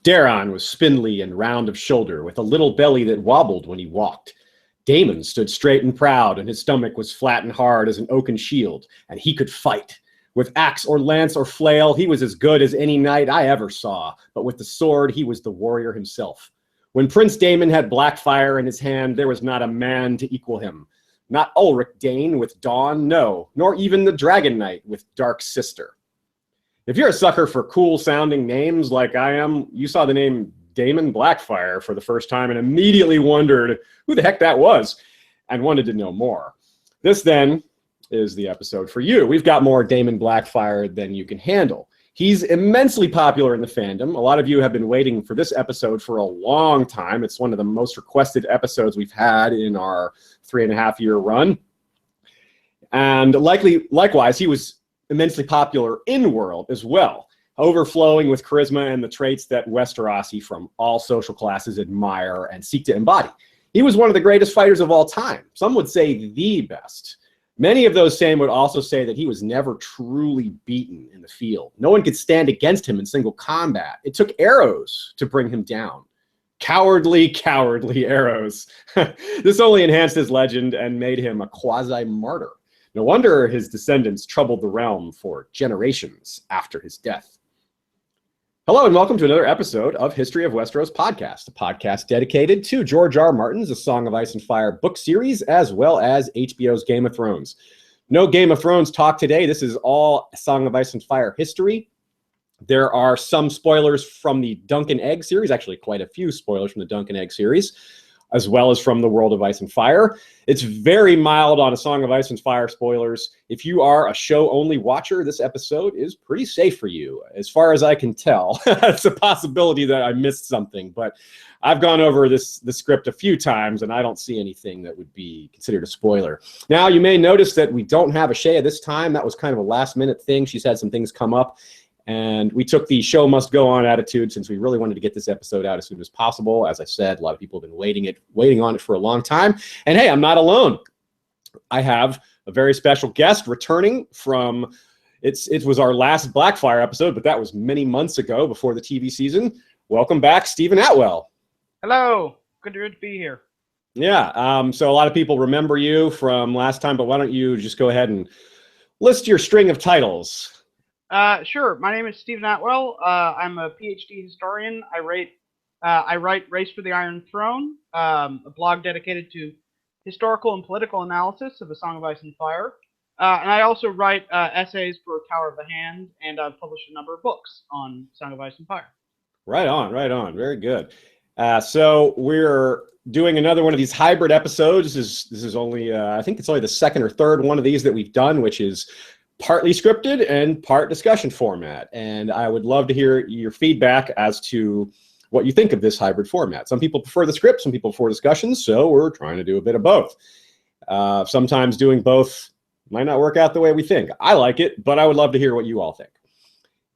Daeron was spindly and round of shoulder, with a little belly that wobbled when he walked. Daemon stood straight and proud, and his stomach was flat and hard as an oaken shield, and he could fight. With axe or lance or flail, he was as good as any knight I ever saw, but with the sword, he was the warrior himself. When Prince Daemon had Blackfyre in his hand, there was not a man to equal him. Not Ulrich Dane with Dawn, no, nor even the Dragonknight with Dark Sister. If you're a sucker for cool-sounding names like I am, you saw the name Daemon Blackfyre for the first time and immediately wondered who the heck that was and wanted to know more. This, then, is the episode for you. We've got more Daemon Blackfyre than you can handle. He's immensely popular in the fandom. A lot of you have been waiting for this episode for a long time. It's one of the most requested episodes we've had in our 3.5-year run. And likewise, he was immensely popular in world as well, overflowing with charisma and the traits that Westerosi from all social classes admire and seek to embody. He was one of the greatest fighters of all time. Some would say the best. Many of those same would also say that he was never truly beaten in the field. No one could stand against him in single combat. It took arrows to bring him down. Cowardly, cowardly arrows. This only enhanced his legend and made him a quasi-martyr. No wonder his descendants troubled the realm for generations after his death. Hello and welcome to another episode of History of Westeros podcast, a podcast dedicated to George R. R. Martin's A Song of Ice and Fire book series, as well as HBO's Game of Thrones. No Game of Thrones talk today. This is all Song of Ice and Fire history. There are some spoilers from the Dunk and Egg series, actually quite a few spoilers from the Dunk and Egg series, as well as from the World of Ice and Fire. It's very mild on A Song of Ice and Fire spoilers. If you are a show-only watcher, this episode is pretty safe for you. As far as I can tell, it's a possibility that I missed something, but I've gone over the script a few times, and I don't see anything that would be considered a spoiler. Now, you may notice that we don't have a Shea this time. That was kind of a last-minute thing. She's had some things come up. And we took the show must go on attitude since we really wanted to get this episode out as soon as possible. As I said, a lot of people have been waiting on it for a long time. And hey, I'm not alone. I have a very special guest returning from, it was our last Blackfyre episode, but that was many months ago before the TV season. Welcome back, Steven Attewell. Hello, good to be here. Yeah, so a lot of people remember you from last time, but why don't you just go ahead and list your string of titles? Sure. My name is Steven Attewell. I'm a PhD historian. I write Race for the Iron Throne, a blog dedicated to historical and political analysis of A Song of Ice and Fire. And I also write essays for Tower of the Hand, and I've published a number of books on Song of Ice and Fire. Right on, right on. Very good. So we're doing another one of these hybrid episodes. This is only, I think it's only the second or third one of these that we've done, which is partly scripted and part discussion format. And I would love to hear your feedback as to what you think of this hybrid format. Some people prefer the script, some people prefer discussions, so we're trying to do a bit of both. Sometimes doing both might not work out the way we think. I like it, but I would love to hear what you all think.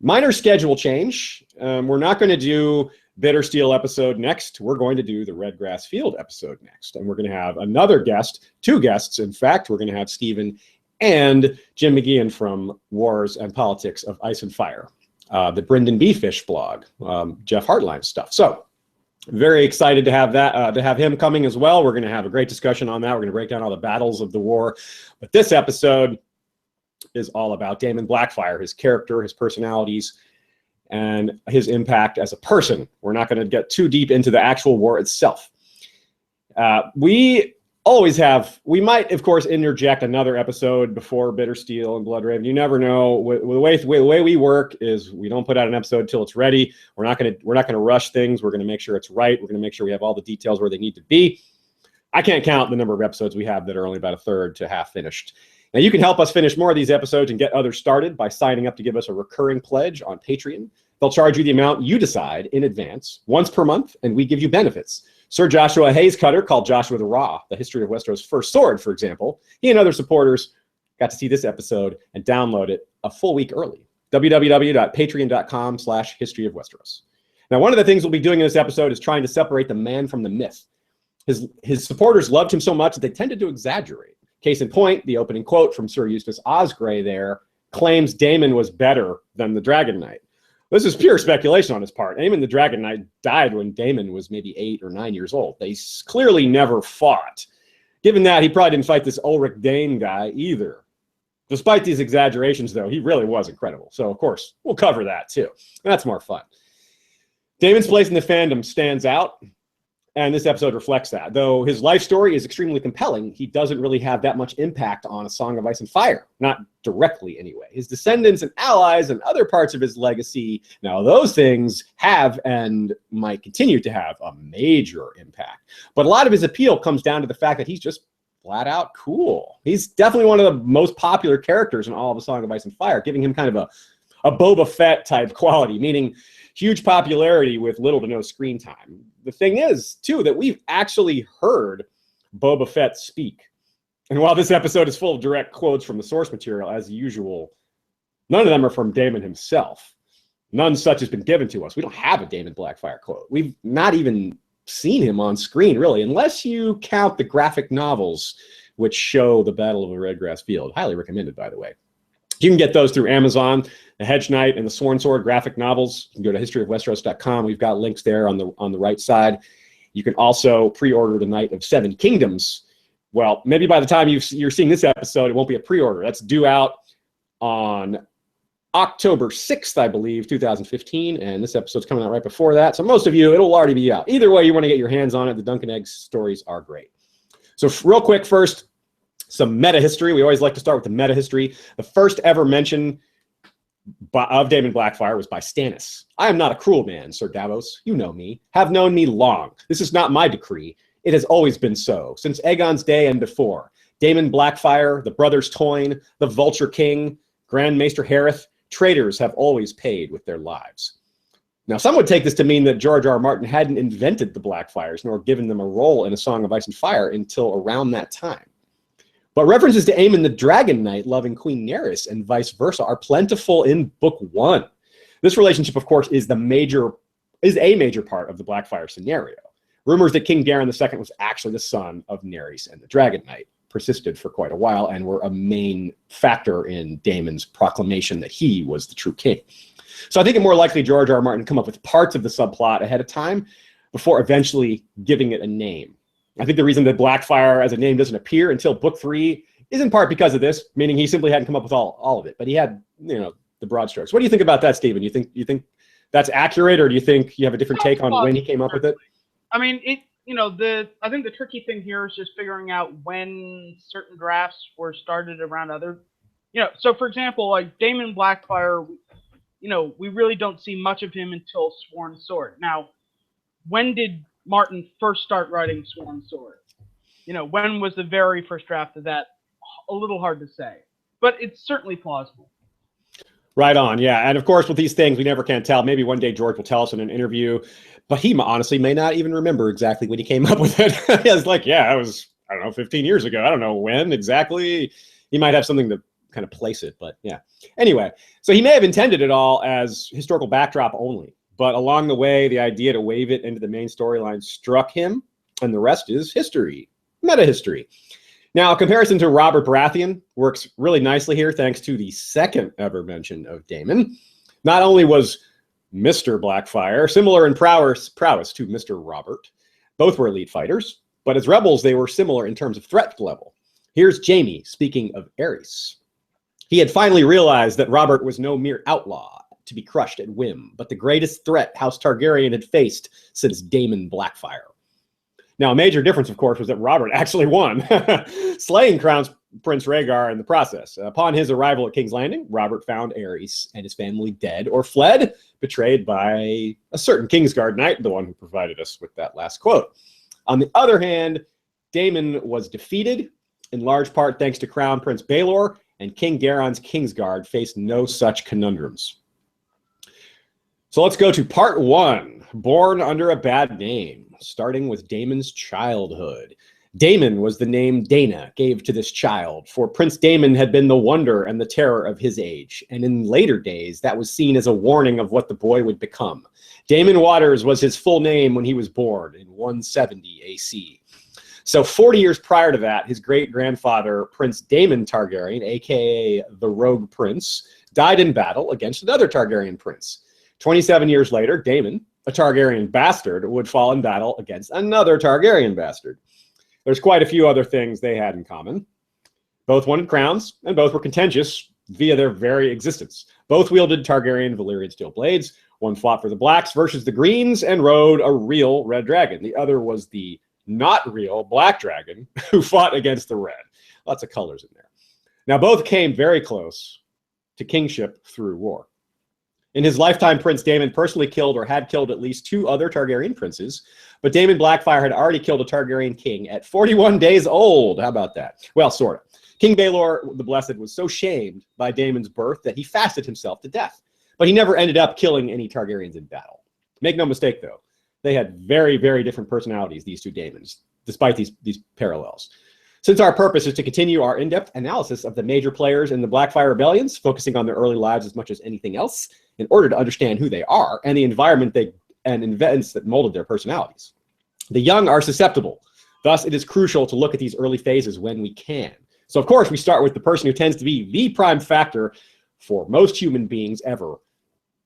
Minor schedule change. We're not going to do Bittersteel episode next. We're going to do the Redgrass Field episode next. And we're going to have another guest, two guests, in fact. We're going to have Steven and Jim McGeehan from Wars and Politics of Ice and Fire, the Brendan B. Fish blog, Jeff Hartline's stuff. So very excited to have that, to have him coming as well. We're going to have a great discussion on that. We're going to break down all the battles of the war. But this episode is all about Daemon Blackfyre, his character, his personalities, and his impact as a person. We're not going to get too deep into the actual war itself. We might, of course, interject another episode before Bittersteel and Bloodraven. You never know. The way we work is we don't put out an episode until it's ready. We're not going to rush things. We're going to make sure it's right. We're going to make sure we have all the details where they need to be. I can't count the number of episodes we have that are only about a third to half finished. Now, you can help us finish more of these episodes and get others started by signing up to give us a recurring pledge on Patreon. They'll charge you the amount you decide in advance once per month, and we give you benefits. Sir Joshua Hayes-Cutter called Joshua the Raw, the history of Westeros' first sword, for example. He and other supporters got to see this episode and download it a full week early. www.patreon.com/history of Westeros. Now, one of the things we'll be doing in this episode is trying to separate the man from the myth. His supporters loved him so much that they tended to exaggerate. Case in point, the opening quote from Sir Eustace Osgrey there claims Daemon was better than the Dragonknight. This is pure speculation on his part. Aemon the Dragonknight died when Daemon was maybe 8 or 9 years old. They clearly never fought. Given that, he probably didn't fight this Ulrich Dane guy either. Despite these exaggerations, though, he really was incredible. So, of course, we'll cover that, too. That's more fun. Daemon's place in the fandom stands out, and this episode reflects that. Though his life story is extremely compelling, he doesn't really have that much impact on A Song of Ice and Fire. Not directly, anyway. His descendants and allies and other parts of his legacy, now those things have and might continue to have a major impact. But a lot of his appeal comes down to the fact that he's just flat out cool. He's definitely one of the most popular characters in all of A Song of Ice and Fire, giving him kind of a Boba Fett type quality, meaning huge popularity with little to no screen time. The thing is, too, that we've actually heard Boba Fett speak. And while this episode is full of direct quotes from the source material, as usual, none of them are from Daemon himself. None such has been given to us. We don't have a Daemon Blackfyre quote. We've not even seen him on screen, really, unless you count the graphic novels which show the Battle of the Redgrass Field. Highly recommended, by the way. You can get those through Amazon, the Hedge Knight and the Sworn Sword graphic novels. You can go to historyofwesteros.com. We've got links there on the right side. You can also pre-order the Knight of Seven Kingdoms. Well, maybe by the time you're seeing this episode, it won't be a pre-order. That's due out on October 6th, I believe, 2015, and this episode's coming out right before that. So most of you, it'll already be out. Either way, you want to get your hands on it. The Duncan Eggs stories are great. So real quick, first, some meta history. We always like to start with the meta history. The first ever mention of Daemon Blackfyre was by Stannis. I am not a cruel man, Sir Davos. You know me. Have known me long. This is not my decree. It has always been so, since Aegon's day and before. Daemon Blackfyre, the Brothers Toyne, the Vulture King, Grand Maester Hareth, traitors have always paid with their lives. Now, some would take this to mean that George R. R. Martin hadn't invented the Blackfyres, nor given them a role in A Song of Ice and Fire until around that time. But references to Aemon the Dragonknight loving Queen Nerys and vice versa are plentiful in Book 1. This relationship, of course, is a major part of the Blackfyre scenario. Rumors that King Daemon II was actually the son of Nerys and the Dragonknight persisted for quite a while and were a main factor in Daemon's proclamation that he was the true king. So I think it more likely George R. R. Martin come up with parts of the subplot ahead of time before eventually giving it a name. I think the reason that Blackfyre as a name doesn't appear until Book 3 is in part because of this, meaning he simply hadn't come up with all of it, but he had, the broad strokes. What do you think about that, Steven? You think that's accurate, or do you think you have a different take on when he came up with it? I mean, I think the tricky thing here is just figuring out when certain drafts were started around other, so for example, like Daemon Blackfyre, we really don't see much of him until Sworn Sword. Now, when did Martin first start writing Sworn Sword? When was the very first draft of that? A little hard to say, but it's certainly plausible. Right on, yeah. And of course, with these things, we never can tell. Maybe one day George will tell us in an interview, but he honestly may not even remember exactly when he came up with it. It's like, yeah, it was, 15 years ago. I don't know when exactly. He might have something to kind of place it, but yeah. Anyway, so he may have intended it all as historical backdrop only, but along the way, the idea to wave it into the main storyline struck him, and the rest is history, meta history. Now, a comparison to Robert Baratheon works really nicely here, thanks to the second ever mention of Daemon. Not only was Mr. Blackfyre similar in prowess to Mr. Robert, both were elite fighters, but as rebels, they were similar in terms of threat level. Here's Jaime speaking of Aerys. He had finally realized that Robert was no mere outlaw to be crushed at whim, but the greatest threat House Targaryen had faced since Daemon Blackfyre. Now, a major difference, of course, was that Robert actually won, slaying Crown Prince Rhaegar in the process. Upon his arrival at King's Landing, Robert found Aerys and his family dead or fled, betrayed by a certain Kingsguard knight, the one who provided us with that last quote. On the other hand, Daemon was defeated, in large part thanks to Crown Prince Baelor, and King Daeron's Kingsguard faced no such conundrums. So let's go to part 1, Born Under a Bad Name, starting with Daemon's childhood. Daemon was the name Dana gave to this child, for Prince Daemon had been the wonder and the terror of his age, and in later days that was seen as a warning of what the boy would become. Daemon Waters was his full name when he was born in 170 AC. So 40 years prior to that, his great-grandfather, Prince Daemon Targaryen, aka the Rogue Prince, died in battle against another Targaryen prince. 27 years later, Daemon, a Targaryen bastard, would fall in battle against another Targaryen bastard. There's quite a few other things they had in common. Both wanted crowns, and both were contentious via their very existence. Both wielded Targaryen Valyrian steel blades. One fought for the Blacks versus the Greens and rode a real red dragon. The other was the not real black dragon who fought against the red. Lots of colors in there. Now, both came very close to kingship through war. In his lifetime, Prince Daemon personally killed or had killed at least 2 other Targaryen princes, but Daemon Blackfyre had already killed a Targaryen king at 41 days old. How about that? Well, sort of. King Baelor the Blessed was so shamed by Daemon's birth that he fasted himself to death, but he never ended up killing any Targaryens in battle. Make no mistake, though, they had very, very different personalities, these 2 Daemons, despite these parallels. Since our purpose is to continue our in-depth analysis of the major players in the Blackfyre rebellions, focusing on their early lives as much as anything else, in order to understand who they are and the environment and events that molded their personalities. The young are susceptible. Thus, it is crucial to look at these early phases when we can. So, of course, we start with the person who tends to be the prime factor for most human beings ever,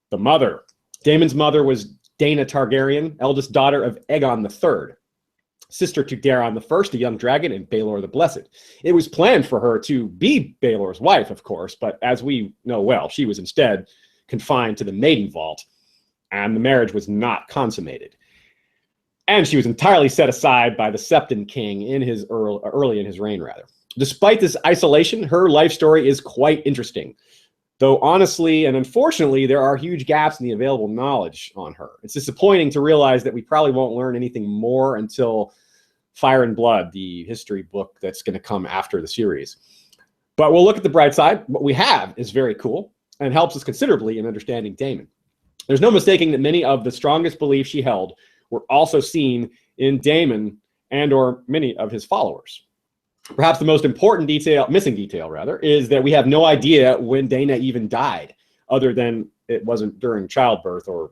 the mother. Daemon's mother was Daena Targaryen, eldest daughter of Aegon III, sister to Daeron I, the young dragon, and Baelor the Blessed. It was planned for her to be Baelor's wife, of course, but as we know well, she was instead confined to the maiden vault, and the marriage was not consummated. And she was entirely set aside by the Septon King in his early in his reign, rather. Despite this isolation, her life story is quite interesting, though honestly and unfortunately, there are huge gaps in the available knowledge on her. It's disappointing to realize that we probably won't learn anything more until Fire and Blood, the history book that's going to come after the series. But we'll look at the bright side. What we have is very cool and helps us considerably in understanding Daemon. There's no mistaking that many of the strongest beliefs she held were also seen in Daemon and or many of his followers. Perhaps the most important missing detail, is that we have no idea when Daena even died, other than it wasn't during childbirth or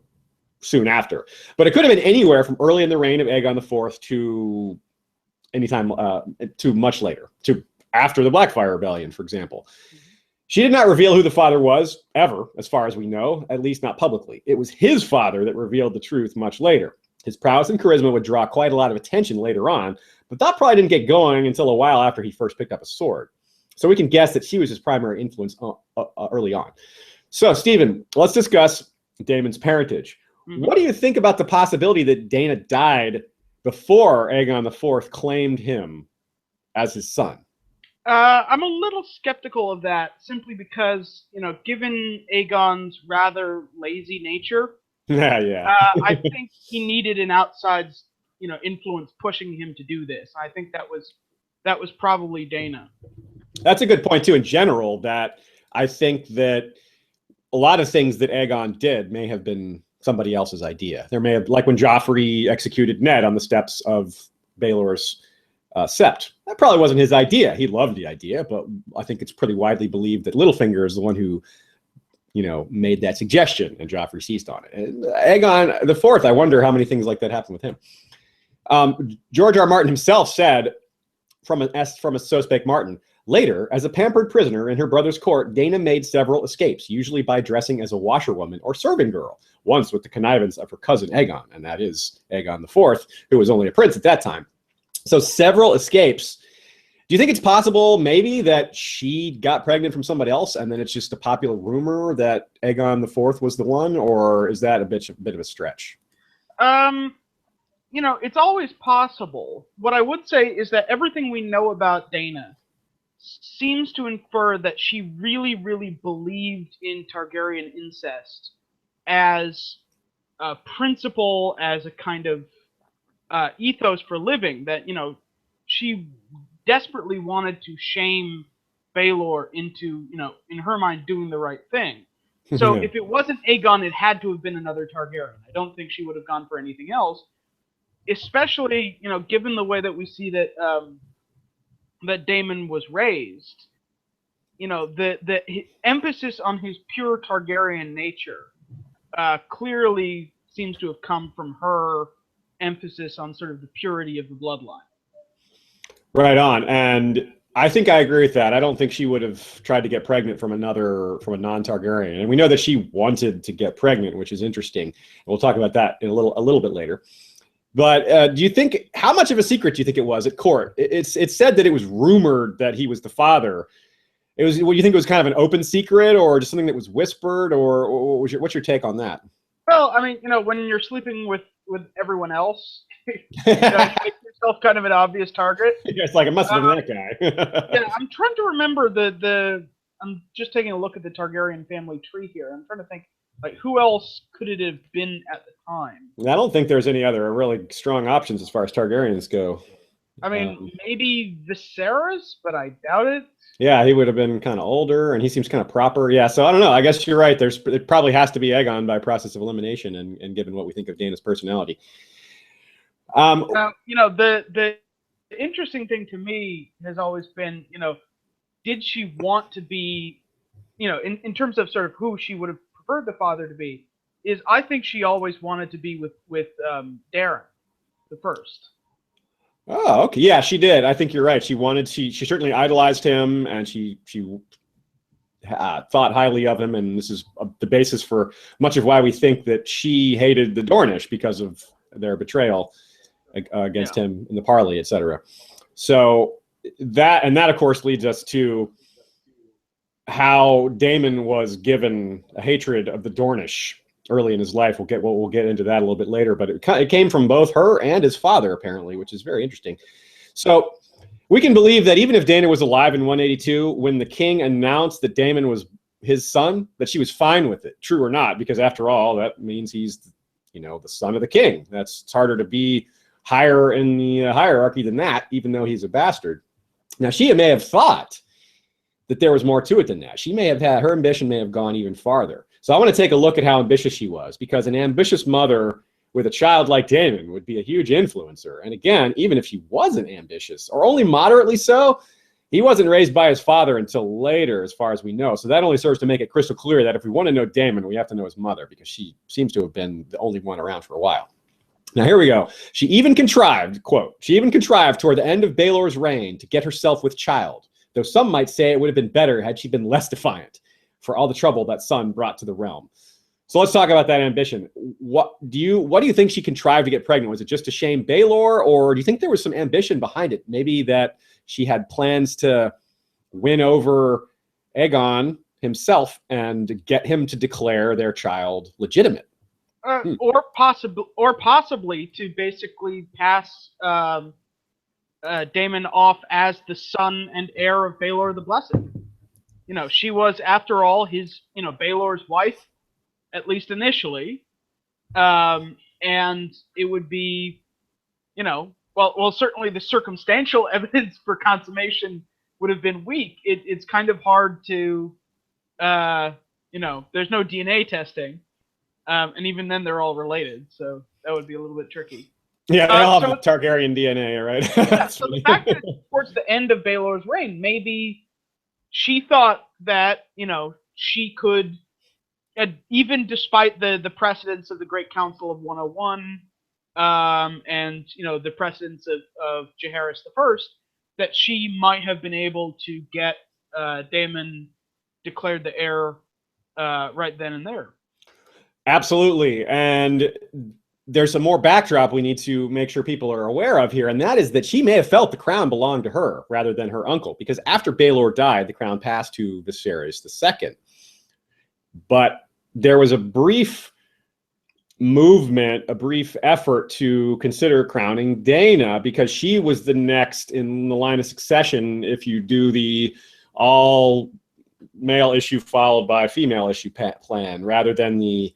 soon after. But it could have been anywhere from early in the reign of Aegon IV to anytime to much later, to after the Blackfyre Rebellion, for example. She did not reveal who the father was, ever, as far as we know, at least not publicly. It was his father that revealed the truth much later. His prowess and charisma would draw quite a lot of attention later on, but that probably didn't get going until a while after he first picked up a sword. So we can guess that she was his primary influence early on. So, Steven, let's discuss Daemon's parentage. What do you think about the possibility that Daena died before Aegon IV claimed him as his son? I'm a little skeptical of that, simply because, given Aegon's rather lazy nature, I think he needed an outside, influence pushing him to do this. I think that was probably Daena. That's a good point too. In general, that I think that a lot of things that Aegon did may have been somebody else's idea. There may have, like when Joffrey executed Ned on the steps of Baelor's sept. That probably wasn't his idea. He loved the idea, but I think it's pretty widely believed that Littlefinger is the one who, made that suggestion, and Joffrey seized on it. And Aegon IV, I wonder how many things like that happened with him. George R. Martin himself said, from a so spake Martin, later, as a pampered prisoner in her brother's court, Daena made several escapes, usually by dressing as a washerwoman or serving girl, once with the connivance of her cousin Aegon, and that is Aegon IV, who was only a prince at that time. So several escapes. Do you think it's possible maybe that she got pregnant from somebody else and then it's just a popular rumor that Aegon IV was the one, or is that a bit of a stretch? It's always possible. What I would say is that everything we know about Daena seems to infer that she really, really believed in Targaryen incest as a principle, as a kind of ethos for living, that, she desperately wanted to shame Baelor into, in her mind, doing the right thing. So if it wasn't Aegon, it had to have been another Targaryen. I don't think she would have gone for anything else, especially, given the way that we see that that Daemon was raised. The emphasis on his pure Targaryen nature clearly seems to have come from her emphasis on sort of the purity of the bloodline. Right on. And I think I agree with that. I don't think she would have tried to get pregnant from a non-Targaryen. And we know that she wanted to get pregnant, which is interesting. And we'll talk about that in a little bit later. But do you think, how much of a secret do you think it was at court? It's said that it was rumored that he was the father. Well, you think it was kind of an open secret, or just something that was whispered, or what's your take on that? Well, I mean, when you're sleeping with everyone else, you make yourself kind of an obvious target. Yeah, it's like, it must have been that guy. Yeah, I'm trying to remember I'm just taking a look at the Targaryen family tree here. I'm trying to think, like, who else could it have been at the time? I don't think there's any other really strong options as far as Targaryens go. I mean, maybe Viserys, but I doubt it. Yeah, he would have been kind of older, and he seems kind of proper. Yeah, so I don't know. I guess you're right. It probably has to be Aegon by process of elimination, and given what we think of Dana's personality. The interesting thing to me has always been, did she want to be, in terms of sort of who she would have preferred the father to be, is I think she always wanted to be with Darren, the first. Oh, okay. Yeah, she did. I think you're right. She certainly idolized him, and she thought highly of him, and this is the basis for much of why we think that she hated the Dornish because of their betrayal against him in the parley, etc. So that of course leads us to how Daemon was given a hatred of the Dornish early in his life. We'll get into that a little bit later, but it came from both her and his father, apparently, which is very interesting. So we can believe that even if Dana was alive in 182, when the king announced that Daemon was his son, that she was fine with it, true or not, because after all, that means he's, the son of the king. It's harder to be higher in the hierarchy than that, even though he's a bastard. Now, she may have thought that there was more to it than that. She may have her ambition may have gone even farther. So I want to take a look at how ambitious she was, because an ambitious mother with a child like Daemon would be a huge influencer. And again, even if she wasn't ambitious, or only moderately so, he wasn't raised by his father until later, as far as we know. So that only serves to make it crystal clear that if we want to know Daemon, we have to know his mother, because she seems to have been the only one around for a while. Now, here we go. She even contrived, quote, toward the end of Baelor's reign to get herself with child, though some might say it would have been better had she been less defiant for all the trouble that son brought to the realm. So let's talk about that ambition. What do you think she contrived to get pregnant? Was it just to shame Baelor, or do you think there was some ambition behind it? Maybe that she had plans to win over Aegon himself and get him to declare their child legitimate. Or possibly to basically pass Daemon off as the son and heir of Baelor the Blessed. She was, after all, his, Baelor's wife, at least initially. And it would be, well, certainly the circumstantial evidence for consummation would have been weak. It's kind of hard to, there's no DNA testing. And even then, they're all related, so that would be a little bit tricky. Yeah, they all have Targaryen DNA, right? Yeah, so the fact that it's towards the end of Baelor's reign, maybe she thought that, she could, even despite the precedents of the Great Council of 101, and, the precedents of Jaehaerys I, that she might have been able to get Daemon declared the heir right then and there. Absolutely. And there's some more backdrop we need to make sure people are aware of here, and that is that she may have felt the crown belonged to her rather than her uncle, because after Baelor died, the crown passed to Viserys II. But there was a brief movement, a brief effort to consider crowning Dana, because she was the next in the line of succession if you do the all male issue followed by female issue plan, rather than the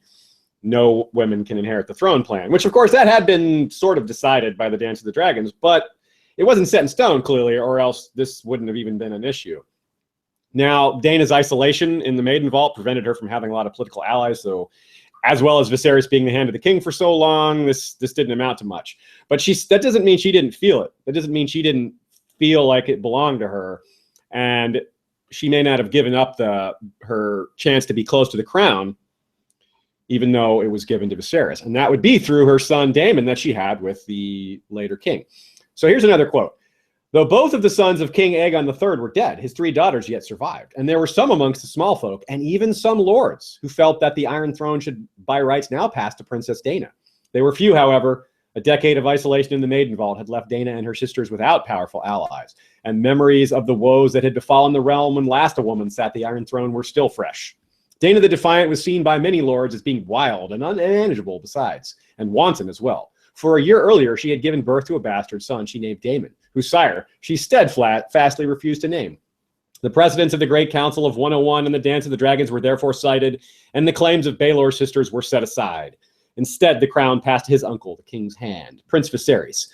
no women can inherit the throne plan, which of course that had been sort of decided by the Dance of the Dragons, but it wasn't set in stone clearly, or else this wouldn't have even been an issue. Now, Dana's isolation in the Maiden Vault prevented her from having a lot of political allies, so as well as Viserys being the hand of the king for so long, this didn't amount to much. But that doesn't mean she didn't feel it. That doesn't mean she didn't feel like it belonged to her, and she may not have given up her chance to be close to the crown, even though it was given to Viserys. And that would be through her son Daemon that she had with the later king. So here's another quote. Though both of the sons of King Aegon III were dead, his 3 daughters yet survived. And there were some amongst the small folk, and even some lords, who felt that the Iron Throne should by rights now pass to Princess Daena. They were few, however. A decade of isolation in the Maiden Vault had left Daena and her sisters without powerful allies, and memories of the woes that had befallen the realm when last a woman sat the Iron Throne were still fresh. Daena the Defiant was seen by many lords as being wild and unmanageable besides, and wanton as well. For a year earlier, she had given birth to a bastard son she named Daemon, whose sire she steadfastly refused to name. The precedents of the Great Council of 101 and the Dance of the Dragons were therefore cited, and the claims of Baelor's sisters were set aside. Instead, the crown passed to his uncle, the king's hand, Prince Viserys.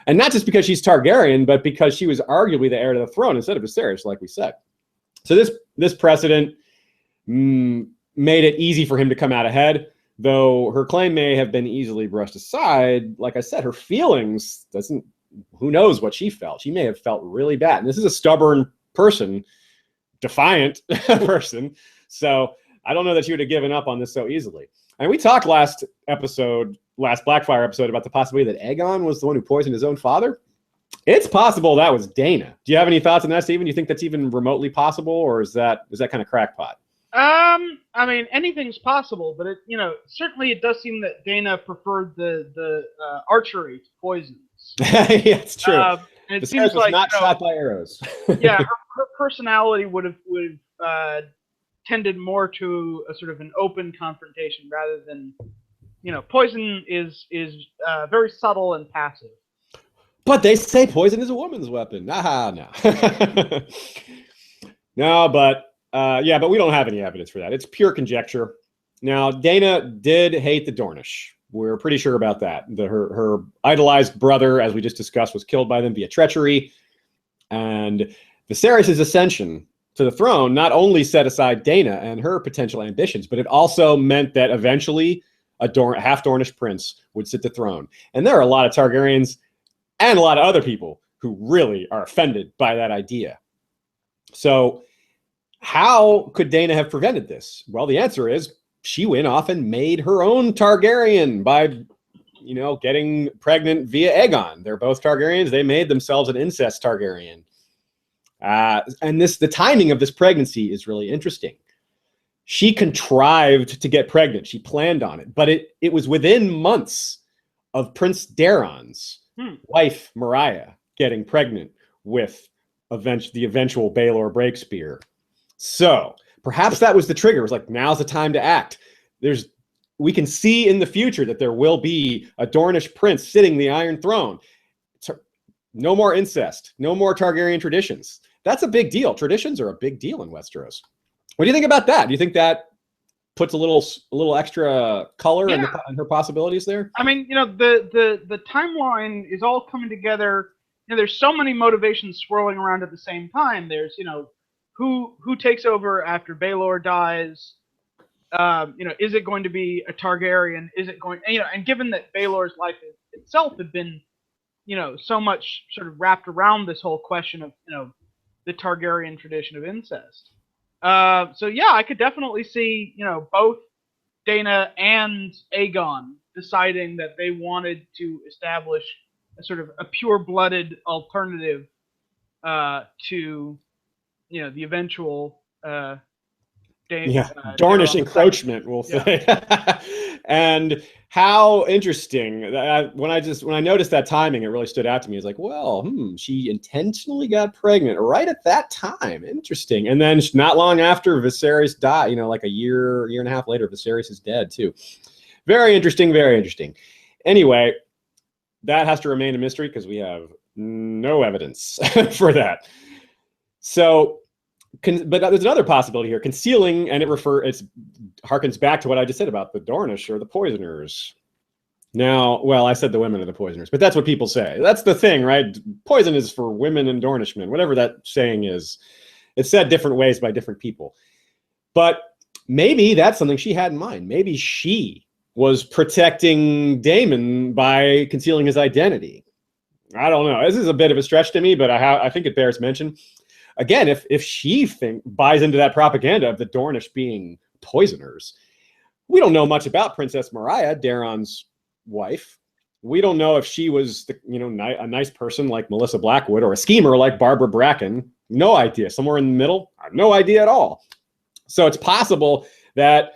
And not just because she's Targaryen, but because she was arguably the heir to the throne instead of Viserys, like we said. So this precedent made it easy for him to come out ahead, though her claim may have been easily brushed aside. Like I said, her feelings who knows what she felt. She may have felt really bad. And this is a stubborn person, defiant person. So I don't know that she would have given up on this so easily. And we talked last Blackfyre episode about the possibility that Aegon was the one who poisoned his own father. It's possible that was Daena. Do you have any thoughts on that, Steven? Do you think that's even remotely possible, or is that kind of crackpot? I mean, anything's possible, but certainly it does seem that Daena preferred the archery to poisons. Yeah, it's true. And it seems like not shot by arrows. Yeah, her personality would have tended more to a sort of an open confrontation rather than, poison is very subtle and passive. But they say poison is a woman's weapon. No. No, but but we don't have any evidence for that. It's pure conjecture. Now, Daena did hate the Dornish. We're pretty sure about that. Her idolized brother, as we just discussed, was killed by them via treachery. And Viserys' ascension to the throne not only set aside Daena and her potential ambitions, but it also meant that eventually a half Dornish prince would sit the throne. And there are a lot of Targaryens and a lot of other people who really are offended by that idea. So how could Daena have prevented this? Well, the answer is she went off and made her own Targaryen by, getting pregnant via Aegon. They're both Targaryens. They made themselves an incest Targaryen. And the timing of this pregnancy is really interesting. She contrived to get pregnant. She planned on it, but it was within months of Prince Daeron's wife, Mariah, getting pregnant with the eventual Baelor Breakspear. So perhaps that was the trigger. It was like, now's the time to act. We can see in the future that there will be a Dornish prince sitting the Iron Throne. No more incest. No more Targaryen traditions. That's a big deal. Traditions are a big deal in Westeros. What do you think about that? Do you think that puts a little extra color in her possibilities there? I mean, the timeline is all coming together. There's so many motivations swirling around at the same time. There's, who takes over after Baelor dies? Is it going to be a Targaryen? Is it going, and given that Baelor's life itself had been, so much sort of wrapped around this whole question of, the Targaryen tradition of incest. So yeah, I could definitely see, both Daena and Aegon deciding that they wanted to establish a sort of a pure-blooded alternative to, the eventual Dornish encroachment, we'll say. And how interesting. When I noticed that timing, it really stood out to me. It's like, well, she intentionally got pregnant right at that time. Interesting. And then not long after Viserys died, like a year and a half later, Viserys is dead too. Very interesting, very interesting. Anyway, that has to remain a mystery because we have no evidence for that. So, but there's another possibility here, concealing, and it harkens back to what I just said about the Dornish or the poisoners. Now, well, I said the women are the poisoners, but that's what people say. That's the thing, right? Poison is for women and Dornishmen, whatever that saying is. It's said different ways by different people. But maybe that's something she had in mind. Maybe she was protecting Daemon by concealing his identity. I don't know. This is a bit of a stretch to me, but I think it bears mention. Again, if she buys into that propaganda of the Dornish being poisoners, we don't know much about Princess Mariah, Daeron's wife. We don't know if she was, a nice person like Melissa Blackwood or a schemer like Barbara Bracken. No idea. Somewhere in the middle, I have no idea at all. So it's possible that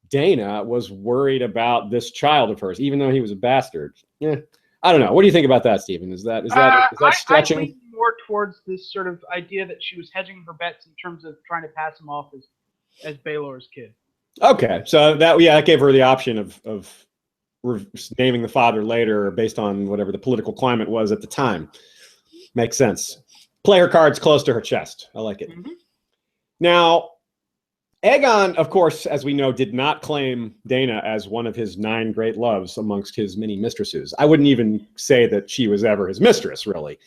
Dana was worried about this child of hers, even though he was a bastard. Yeah, I don't know. What do you think about that, Stephen? Is that stretching? I lean more towards this sort of idea that she was hedging her bets in terms of trying to pass him off as Baelor's kid. Okay, so that gave her the option of naming the father later based on whatever the political climate was at the time. Makes sense. Play her cards close to her chest. I like it. Mm-hmm. Now, Aegon, of course, as we know, did not claim Dana as one of his 9 great loves amongst his many mistresses. I wouldn't even say that she was ever his mistress, really.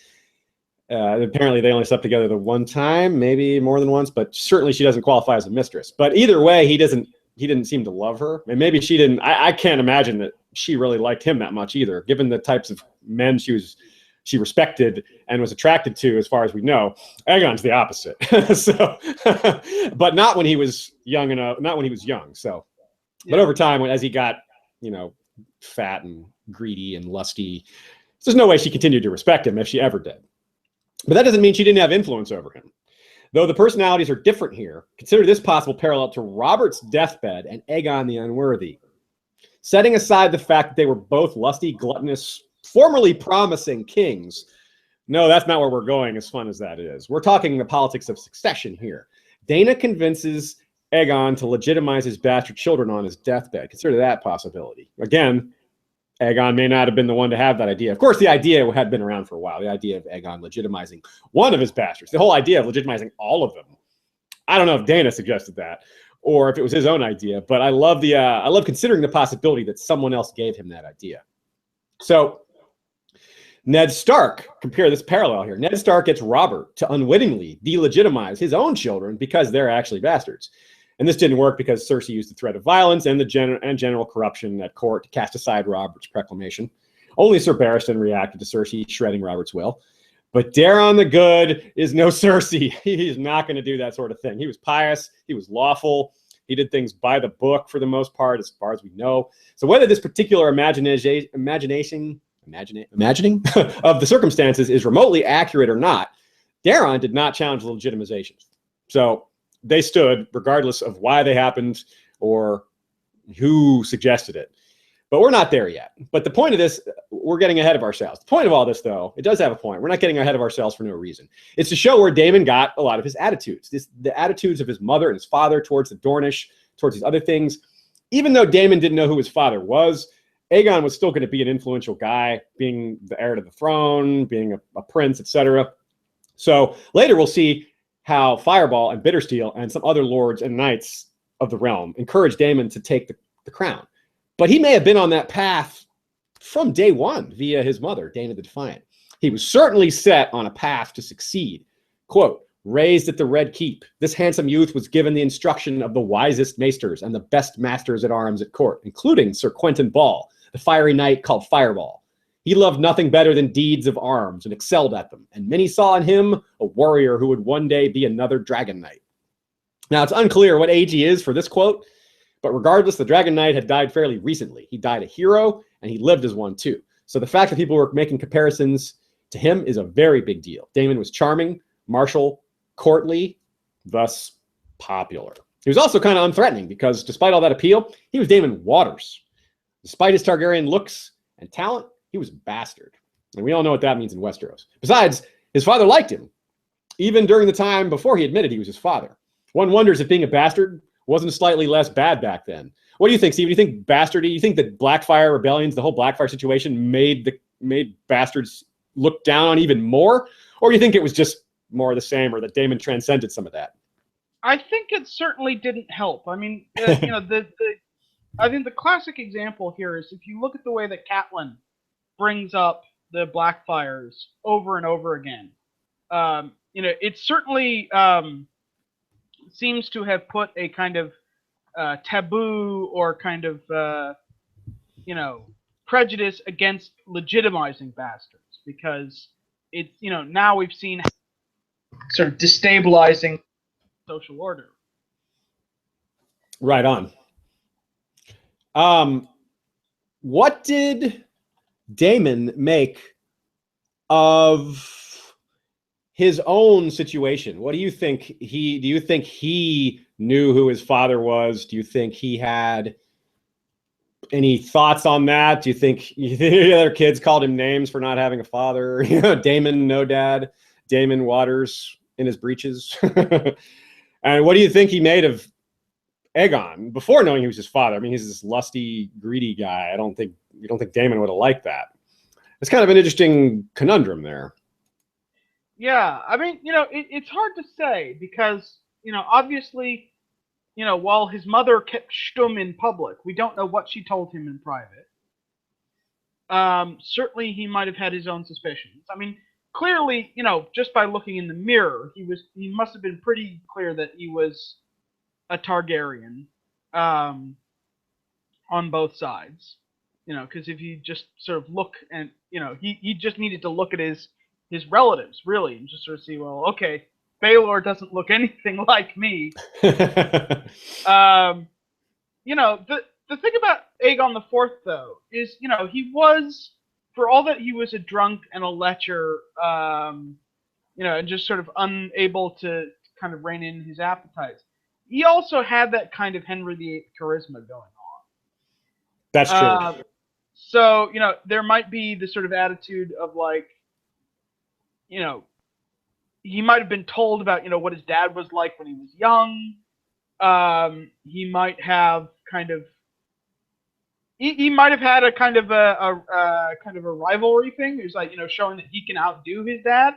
Apparently, they only slept together the one time, maybe more than once, but certainly she doesn't qualify as a mistress. But either way, he didn't seem to love her. And maybe she didn't. I can't imagine that she really liked him that much either, given the types of men she respected and was attracted to, as far as we know. Aegon's the opposite. So, but not when he was young enough, not when he was young. So, yeah. But over time, as he got, fat and greedy and lusty, there's no way she continued to respect him if she ever did. But that doesn't mean she didn't have influence over him. Though the personalities are different here, consider this possible parallel to Robert's deathbed and Aegon the Unworthy. Setting aside the fact that they were both lusty, gluttonous, formerly promising kings. No, that's not where we're going, as fun as that is. We're talking the politics of succession here. Dana convinces Aegon to legitimize his bastard children on his deathbed. Consider that possibility. Again, Aegon may not have been the one to have that idea. Of course, the idea had been around for a while, the idea of Aegon legitimizing one of his bastards, the whole idea of legitimizing all of them. I don't know if Dana suggested that or if it was his own idea, but I love considering the possibility that someone else gave him that idea. So Ned Stark, compare this parallel here. Ned Stark gets Robert to unwittingly delegitimize his own children because they're actually bastards. And this didn't work because Cersei used the threat of violence and general corruption at court to cast aside Robert's proclamation. Only Sir Barristan reacted to Cersei shredding Robert's will. But Daemon the Good is no Cersei. He's not going to do that sort of thing. He was pious. He was lawful. He did things by the book for the most part, as far as we know. So whether this particular imagining of the circumstances is remotely accurate or not, Daemon did not challenge the legitimization. So they stood regardless of why they happened or who suggested it. But we're not there yet. But the point of this, we're getting ahead of ourselves. The point of all this, though, it does have a point. We're not getting ahead of ourselves for no reason. It's to show where Daemon got a lot of his attitudes. The attitudes of his mother and his father towards the Dornish, towards these other things. Even though Daemon didn't know who his father was, Aegon was still going to be an influential guy, being the heir to the throne, being a prince, etc. So later we'll see how Fireball and Bittersteel and some other lords and knights of the realm encouraged Daemon to take the crown. But he may have been on that path from day one via his mother, Dana the Defiant. He was certainly set on a path to succeed. Quote, raised at the Red Keep, this handsome youth was given the instruction of the wisest maesters and the best masters at arms at court, including Sir Quentin Ball, the fiery knight called Fireball. He loved nothing better than deeds of arms and excelled at them, and many saw in him a warrior who would one day be another Dragon Knight. Now, it's unclear what age he is for this quote, but regardless, the Dragon Knight had died fairly recently. He died a hero, and he lived as one too. So the fact that people were making comparisons to him is a very big deal. Daemon was charming, martial, courtly, thus popular. He was also kind of unthreatening because despite all that appeal, he was Daemon Waters. Despite his Targaryen looks and talent, he was a bastard. And we all know what that means in Westeros. Besides, his father liked him, even during the time before he admitted he was his father. One wonders if being a bastard wasn't slightly less bad back then. What do you think, Steve? Do you think bastardy? You think that Blackfyre rebellions, the whole Blackfyre situation, made bastards look down on even more? Or do you think it was just more of the same, or that Daemon transcended some of that? I think it certainly didn't help. I mean, I think the classic example here is if you look at the way that Catelyn brings up the Blackfyres over and over again. It certainly seems to have put a kind of taboo or kind of prejudice against legitimizing bastards, because it's now we've seen sort of destabilizing social order. Right on. What did Daemon make of his own situation? What do you think do you think he knew who his father was? Do you think he had any thoughts on that? Do you think the other kids called him names for not having a father? Daemon, no dad. Daemon waters in his breeches. And what do you think he made of Aegon before knowing he was his father? I mean, he's this lusty, greedy guy. You don't think Daemon would have liked that. It's kind of an interesting conundrum there. Yeah, I mean, it's hard to say because, obviously, while his mother kept stum in public, we don't know what she told him in private. Certainly, he might have had his own suspicions. I mean, clearly, just by looking in the mirror, he must have been pretty clear that he was a Targaryen on both sides. Because if you just sort of look and, he just needed to look at his relatives, really, and just sort of see, well, okay, Baelor doesn't look anything like me. The thing about Aegon the Fourth, though, is, he was, for all that he was a drunk and a lecher, and just sort of unable to kind of rein in his appetites, he also had that kind of Henry VIII charisma going on. That's true. So, there might be the sort of attitude of like, he might have been told about, what his dad was like when he was young. He might have kind of, he might have had a kind of a rivalry thing. It was like, showing that he can outdo his dad.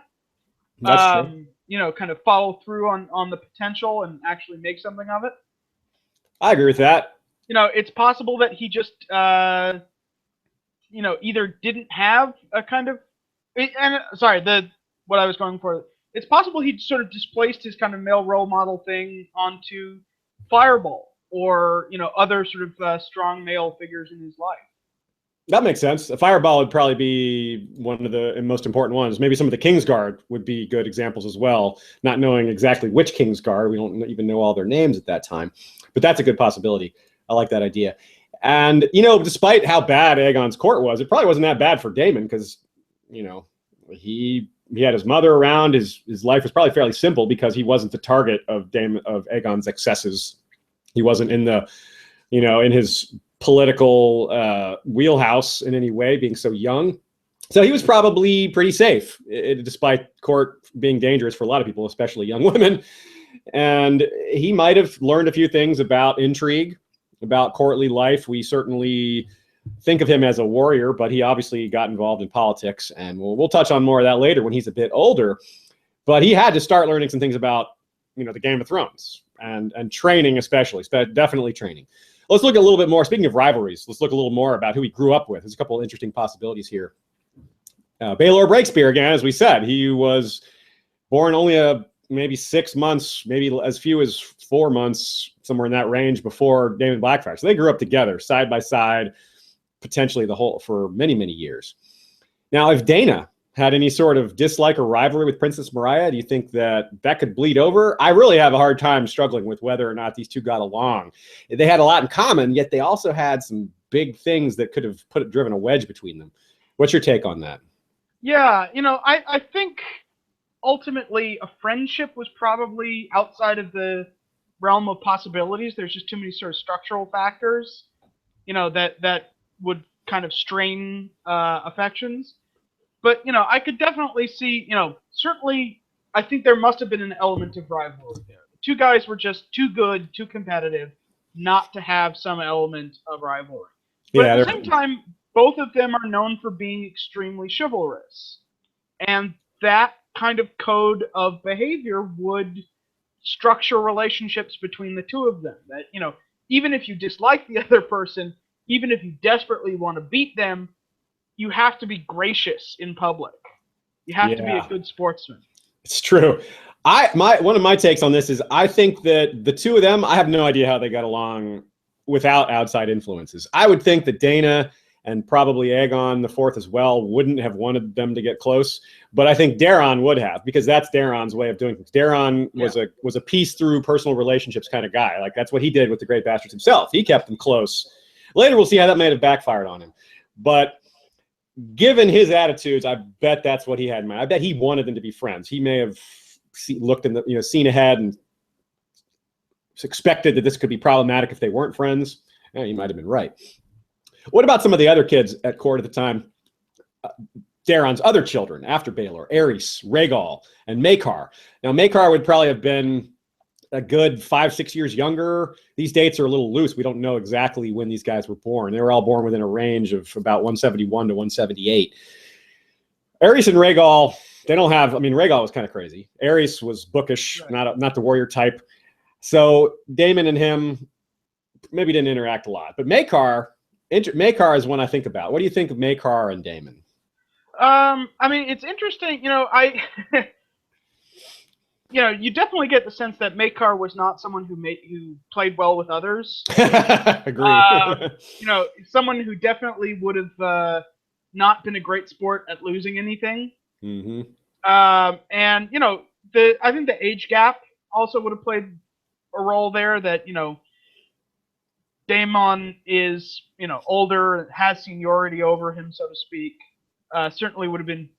That's true. Kind of follow through on the potential and actually make something of it. I agree with that. It's possible that he just, either didn't have a kind of, what I was going for. It's possible he sort of displaced his kind of male role model thing onto Fireball or, other sort of strong male figures in his life. That makes sense. A Fireball would probably be one of the most important ones. Maybe some of the Kingsguard would be good examples as well. Not knowing exactly which Kingsguard, we don't even know all their names at that time. But that's a good possibility. I like that idea. And, despite how bad Aegon's court was, it probably wasn't that bad for Daemon because, he had his mother around. His life was probably fairly simple because he wasn't the target of Aegon's excesses. He wasn't in the, in his political wheelhouse in any way, being so young. So he was probably pretty safe, despite court being dangerous for a lot of people, especially young women. And he might have learned a few things about intrigue, about courtly life. We certainly think of him as a warrior, but he obviously got involved in politics, and we'll touch on more of that later when he's a bit older. But he had to start learning some things about, the Game of Thrones and training, especially, definitely training. Let's look a little bit more. Speaking of rivalries, let's look a little more about who he grew up with. There's a couple of interesting possibilities here. Baelor Breakspear, again, as we said, he was born only maybe 6 months, maybe as few as 4 months, somewhere in that range before Daemon Blackfyre. So they grew up together, side by side, potentially for many, many years. Now, if Dana had any sort of dislike or rivalry with Princess Moriah, do you think that could bleed over? I really have a hard time struggling with whether or not these two got along. They had a lot in common, yet they also had some big things that could have driven a wedge between them. What's your take on that? Yeah, I think ultimately a friendship was probably outside of the realm of possibilities. There's just too many sort of structural factors, that would kind of strain affections. But, I could definitely see, certainly I think there must have been an element of rivalry there. The two guys were just too good, too competitive not to have some element of rivalry. But at the same time, both of them are known for being extremely chivalrous. And that kind of code of behavior would structure relationships between the two of them. That, even if you dislike the other person, even if you desperately want to beat them, you have to be gracious in public. You have to be a good sportsman. It's true. One of my takes on this is I think that the two of them, I have no idea how they got along without outside influences. I would think that Dana and probably Aegon the Fourth as well wouldn't have wanted them to get close, but I think Daeron would have, because that's Daeron's way of doing things. Daeron was a peace through personal relationships kind of guy. Like, that's what he did with the Great Bastards himself. He kept them close. Later we'll see how that may have backfired on him. But given his attitudes, I bet that's what he had in mind. I bet he wanted them to be friends. He may have looked in the, seen ahead and expected that this could be problematic if they weren't friends. He might have been right. What about some of the other kids at court at the time? Daeron's other children after Baelor, Aerys, Rhaegal, and Maekar. Now, Maekar would probably have been a good 5-6 years younger. These dates are a little loose. We don't know exactly when these guys were born. They were all born within a range of about 171 to 178. Aerys and Rhaegal, they don't have, Rhaegal was kind of crazy. Aerys was bookish, right. not the warrior type. So Daemon and him maybe didn't interact a lot. But Maekar is one I think about. What do you think of Maekar and Daemon? It's interesting. You definitely get the sense that Maekar was not someone who played well with others. Agreed. Someone who definitely would have not been a great sport at losing anything. Mm-hmm. I think the age gap also would have played a role there. That Daemon is older, has seniority over him, so to speak. Certainly would have been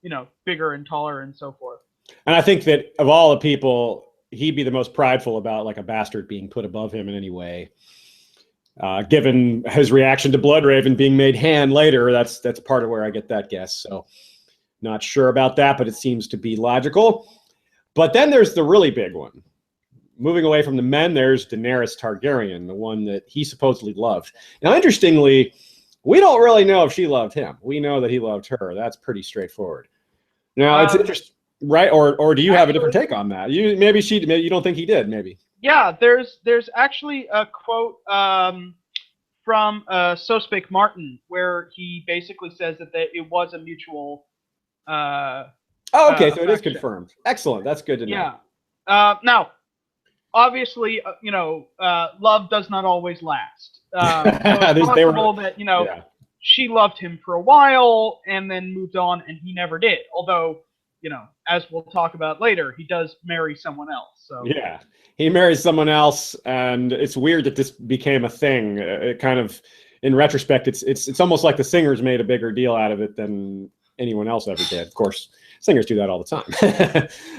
bigger and taller and so forth. And I think that of all the people, he'd be the most prideful about like a bastard being put above him in any way. Given his reaction to Bloodraven being made hand later, that's part of where I get that guess. So not sure about that, but it seems to be logical. But then there's the really big one. Moving away from the men, there's Daenerys Targaryen, the one that he supposedly loved. Now, interestingly, we don't really know if she loved him. We know that he loved her. That's pretty straightforward. Now, it's interesting. Right, or do you have a different take on that? Maybe you don't think he did. Maybe. Yeah, there's actually a quote from So Spake Martin where he basically says that it was a mutual. Okay, so it is confirmed. Excellent. That's good to know. Yeah. Now, obviously, love does not always last. So it's possible that she loved him for a while and then moved on, and he never did. Although, as we'll talk about later, he does marry someone else. So yeah, he marries someone else, and it's weird that this became a thing. It kind of, in retrospect, it's almost like the singers made a bigger deal out of it than anyone else ever did. Of course, singers do that all the time.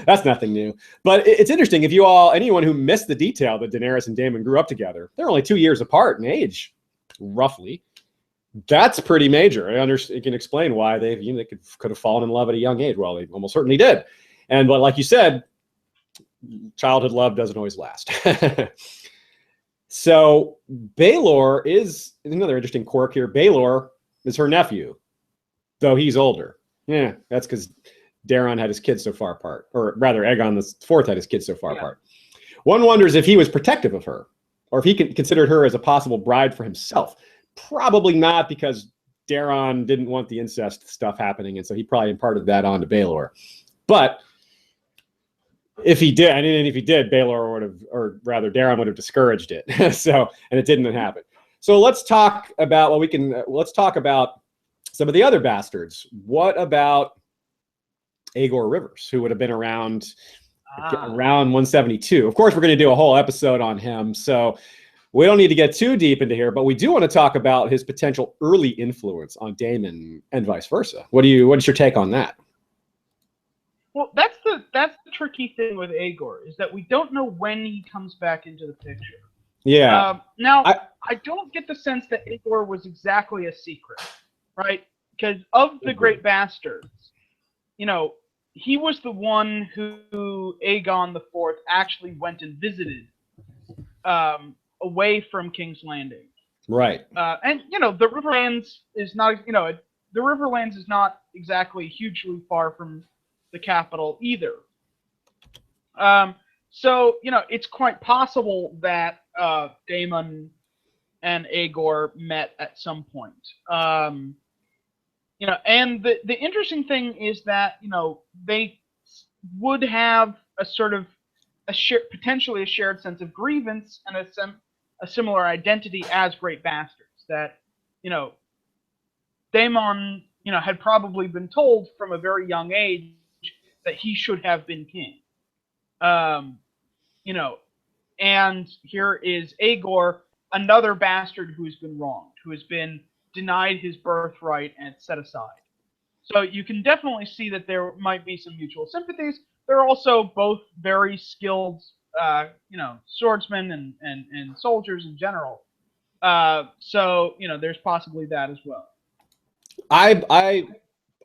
That's nothing new. But it's interesting, if anyone who missed the detail that Daenerys and Daemon grew up together, they're only 2 years apart in age, roughly. That's pretty major. It can explain why they could have fallen in love at a young age. Well, they almost certainly did. But like you said, childhood love doesn't always last. So Baelor is another interesting quirk here. Baelor is her nephew, though he's older. Yeah, that's because Daeron had his kids so far apart, or rather, Aegon the Fourth had his kids so far apart. One wonders if he was protective of her, or if he considered her as a possible bride for himself. Probably not, because Daeron didn't want the incest stuff happening, and so he probably imparted that on to Baelor. But if he did, Baelor would have, or rather, Daeron would have discouraged it. And it didn't happen. So let's talk about let's talk about some of the other bastards. What about Aegor Rivers, who would have been around 172? Of course, we're going to do a whole episode on him, so we don't need to get too deep into here, but we do want to talk about his potential early influence on Daemon and vice versa. What is your take on that? Well, that's the tricky thing with Aegor, is that we don't know when he comes back into the picture. Yeah. Now, I don't get the sense that Aegor was exactly a secret, right? Because of the Great Bastards, he was the one who Aegon the Fourth actually went and visited. Away from King's Landing, right? And the Riverlands is not, the Riverlands is not exactly hugely far from the capital either. So it's quite possible that Daemon and Aegor met at some point. And the interesting thing is that they would have a sort of potentially a shared sense of grievance and a similar identity as Great Bastards. That Daemon had probably been told from a very young age that he should have been king. And here is Aegor, another bastard who's been wronged, who has been denied his birthright and set aside. So you can definitely see that there might be some mutual sympathies. They're also both very skilled, swordsmen and soldiers in general. So there's possibly that as well. I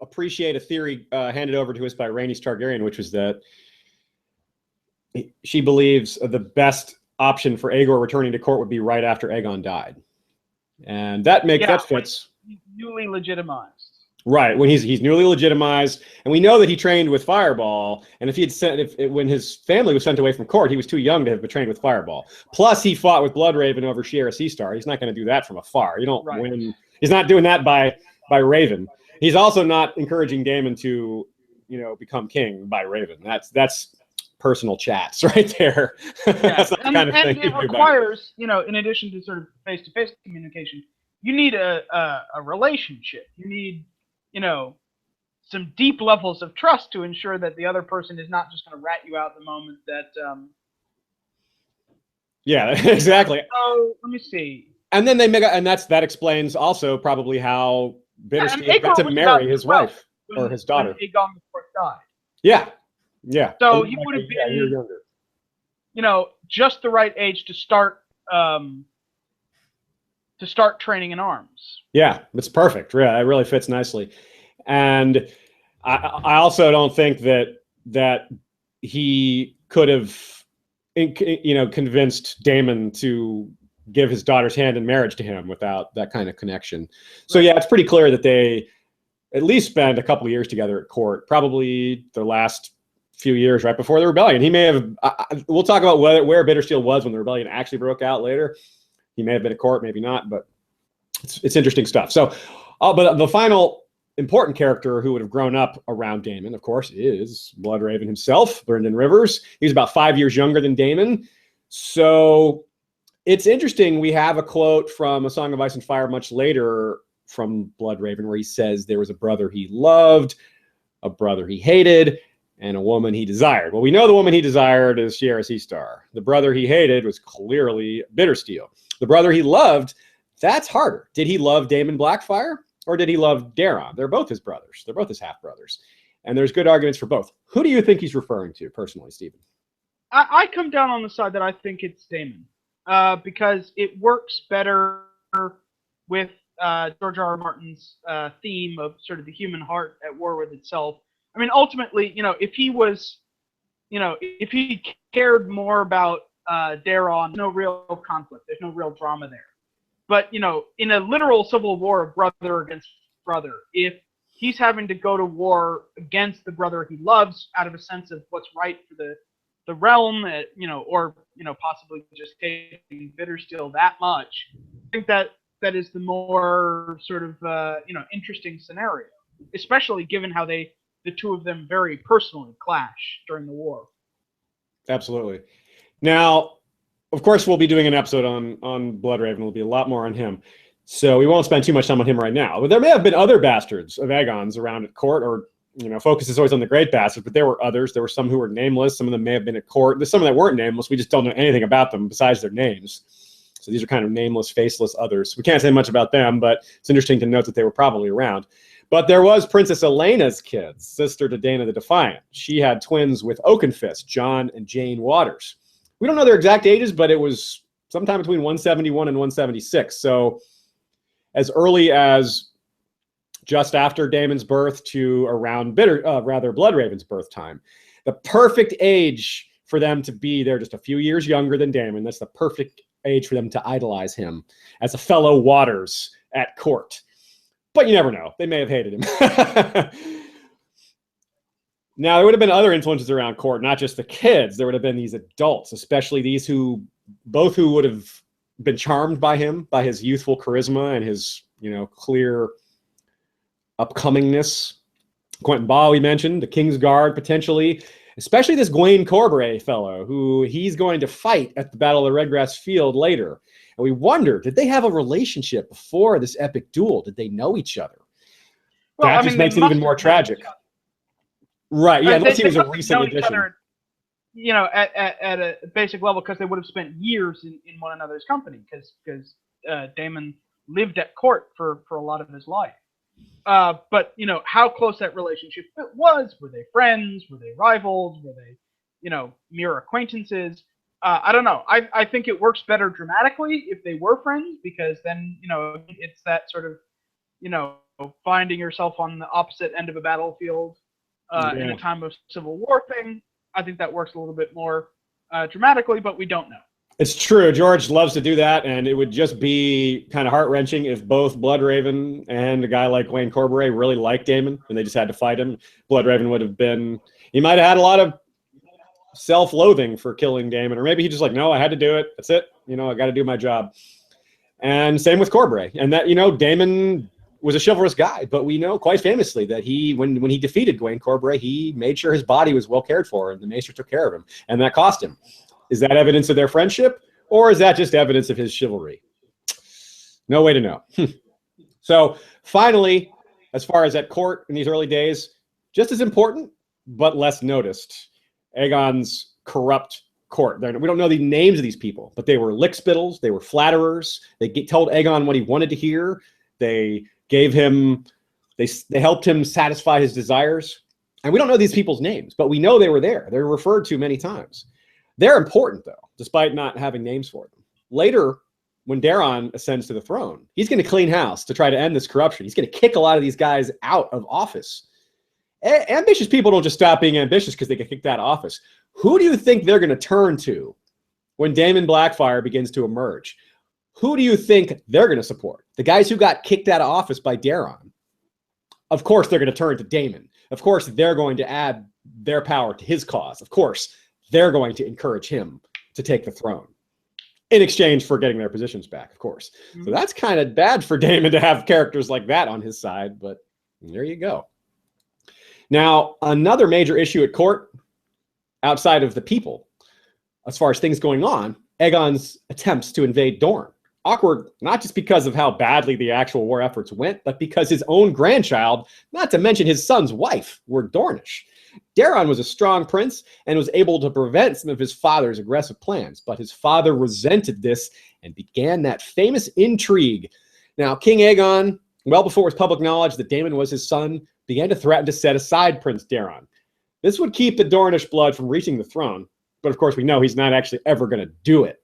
appreciate a theory handed over to us by Rhaenys Targaryen, which was that she believes the best option for Aegor returning to court would be right after Aegon died, and that fits. Newly legitimized. Right, when he's newly legitimized, and we know that he trained with Fireball. And if he had when his family was sent away from court, he was too young to have been trained with Fireball. Plus, he fought with Bloodraven over Shiera Seastar. He's not going to do that from afar. You don't win. He's not doing that by Raven. He's also not encouraging Daemon to, become king by Raven. That's personal chats right there. Yeah. That's not the kind of thing it requires, in addition to sort of face-to-face communication, you need a relationship. You need some deep levels of trust to ensure that the other person is not just going to rat you out the moment that. Yeah, exactly. So let me see. And then that explains also probably how Bittersteel got to marry his wife or his daughter. When Aegon IV died. Yeah. So he would have been, just the right age to start training in arms. Yeah, it's perfect. Yeah, it really fits nicely. And I also don't think that he could have, convinced Daemon to give his daughter's hand in marriage to him without that kind of connection. So yeah, it's pretty clear that they at least spent a couple of years together at court, probably the last few years right before the rebellion. He may have, we'll talk about where Bittersteel was when the rebellion actually broke out later. He may have been at court, maybe not, but it's interesting stuff. So, but the final important character who would have grown up around Daemon, of course, is Bloodraven himself, Brynden Rivers. He's about 5 years younger than Daemon. So it's interesting. We have a quote from A Song of Ice and Fire much later from Bloodraven where he says there was a brother he loved, a brother he hated, and a woman he desired. Well, we know the woman he desired is Shiera Seastar. The brother he hated was clearly Bittersteel. The brother he loved, that's harder. Did he love Daemon Blackfyre or did he love Daeron? They're both his brothers. They're both his half-brothers. And there's good arguments for both. Who do you think he's referring to personally, Stephen? I come down on the side that I think it's Daemon because it works better with George R. R. Martin's theme of sort of the human heart at war with itself. I mean, ultimately, if he was, if he cared more about Daeron, no real conflict. There's no real drama there. But, in a literal civil war of brother against brother, if he's having to go to war against the brother he loves out of a sense of what's right for the realm, or possibly just taking Bittersteel that much, I think that is the more sort of interesting scenario, especially given how the two of them very personally clash during the war. Absolutely. Now, of course, we'll be doing an episode on Bloodraven. It'll be a lot more on him. So we won't spend too much time on him right now. But there may have been other bastards of Aegon's around at court, or, focus is always on the great bastards, but there were others. There were some who were nameless. Some of them may have been at court. There's some that weren't nameless. We just don't know anything about them besides their names. So these are kind of nameless, faceless others. We can't say much about them, but it's interesting to note that they were probably around. But there was Princess Elena's kids, sister to Dana the Defiant. She had twins with Oakenfist, John and Jane Waters. We don't know their exact ages, but it was sometime between 171 and 176. So as early as just after Daemon's birth to around Bloodraven's birth time. The perfect age for them to be there, just a few years younger than Daemon. That's the perfect age for them to idolize him as a fellow Waters at court. But you never know. They may have hated him. Now, there would have been other influences around court, not just the kids. There would have been these adults, especially these who would have been charmed by him, by his youthful charisma and his, clear upcomingness. Quentin Baugh, we mentioned, the Kingsguard, potentially, especially this Gwaine Corbray fellow, who he's going to fight at the Battle of the Redgrass Field later. And we wonder, did they have a relationship before this epic duel? Did they know each other? Well, that just makes it even more tragic. Right, yeah, unless he was a recent addition. At a basic level, because they would have spent years in one another's company, because Daemon lived at court for a lot of his life. But how close that relationship was. Were they friends? Were they rivals? Were they, mere acquaintances? I don't know. I think it works better dramatically if they were friends, because then it's that sort of finding yourself on the opposite end of a battlefield in a time of civil war thing. I think that works a little bit more dramatically, but we don't know. It's true. George loves to do that, and it would just be kind of heart-wrenching if both Bloodraven and a guy like Wayne Corbray really liked Daemon, and they just had to fight him. Bloodraven would have been... He might have had a lot of self-loathing for killing Daemon, or maybe he just like, no, I had to do it. That's it. I got to do my job. And same with Corbray. And that, Daemon was a chivalrous guy, but we know quite famously that when he defeated Wayne Corbray, he made sure his body was well cared for, and the Maester took care of him, and that cost him. Is that evidence of their friendship, or is that just evidence of his chivalry? No way to know. So finally, as far as at court in these early days, just as important, but less noticed, Aegon's corrupt court. We don't know the names of these people, but they were lickspittles, they were flatterers, they told Aegon what he wanted to hear, they gave him, they helped him satisfy his desires. And we don't know these people's names, but we know they were there. They're referred to many times. They're important, though, despite not having names for them. Later, when Daemon ascends to the throne, he's going to clean house to try to end this corruption. He's going to kick a lot of these guys out of office. Ambitious people don't just stop being ambitious because they get kicked out of office. Who do you think they're going to turn to when Daemon Blackfyre begins to emerge? Who do you think they're going to support? The guys who got kicked out of office by Daemon. Of course, they're going to turn to Daemon. Of course, they're going to add their power to his cause. Of course, they're going to encourage him to take the throne in exchange for getting their positions back, of course. Mm-hmm. So that's kind of bad for Daemon to have characters like that on his side, but there you go. Now, another major issue at court, outside of the people, as far as things going on, Aegon's attempts to invade Dorne. Awkward, not just because of how badly the actual war efforts went, but because his own grandchild, not to mention his son's wife, were Dornish. Daemon was a strong prince and was able to prevent some of his father's aggressive plans, but his father resented this and began that famous intrigue. Now, King Aegon, well before it was public knowledge that Daemon was his son, began to threaten to set aside Prince Daemon. This would keep the Dornish blood from reaching the throne, but of course we know he's not actually ever going to do it.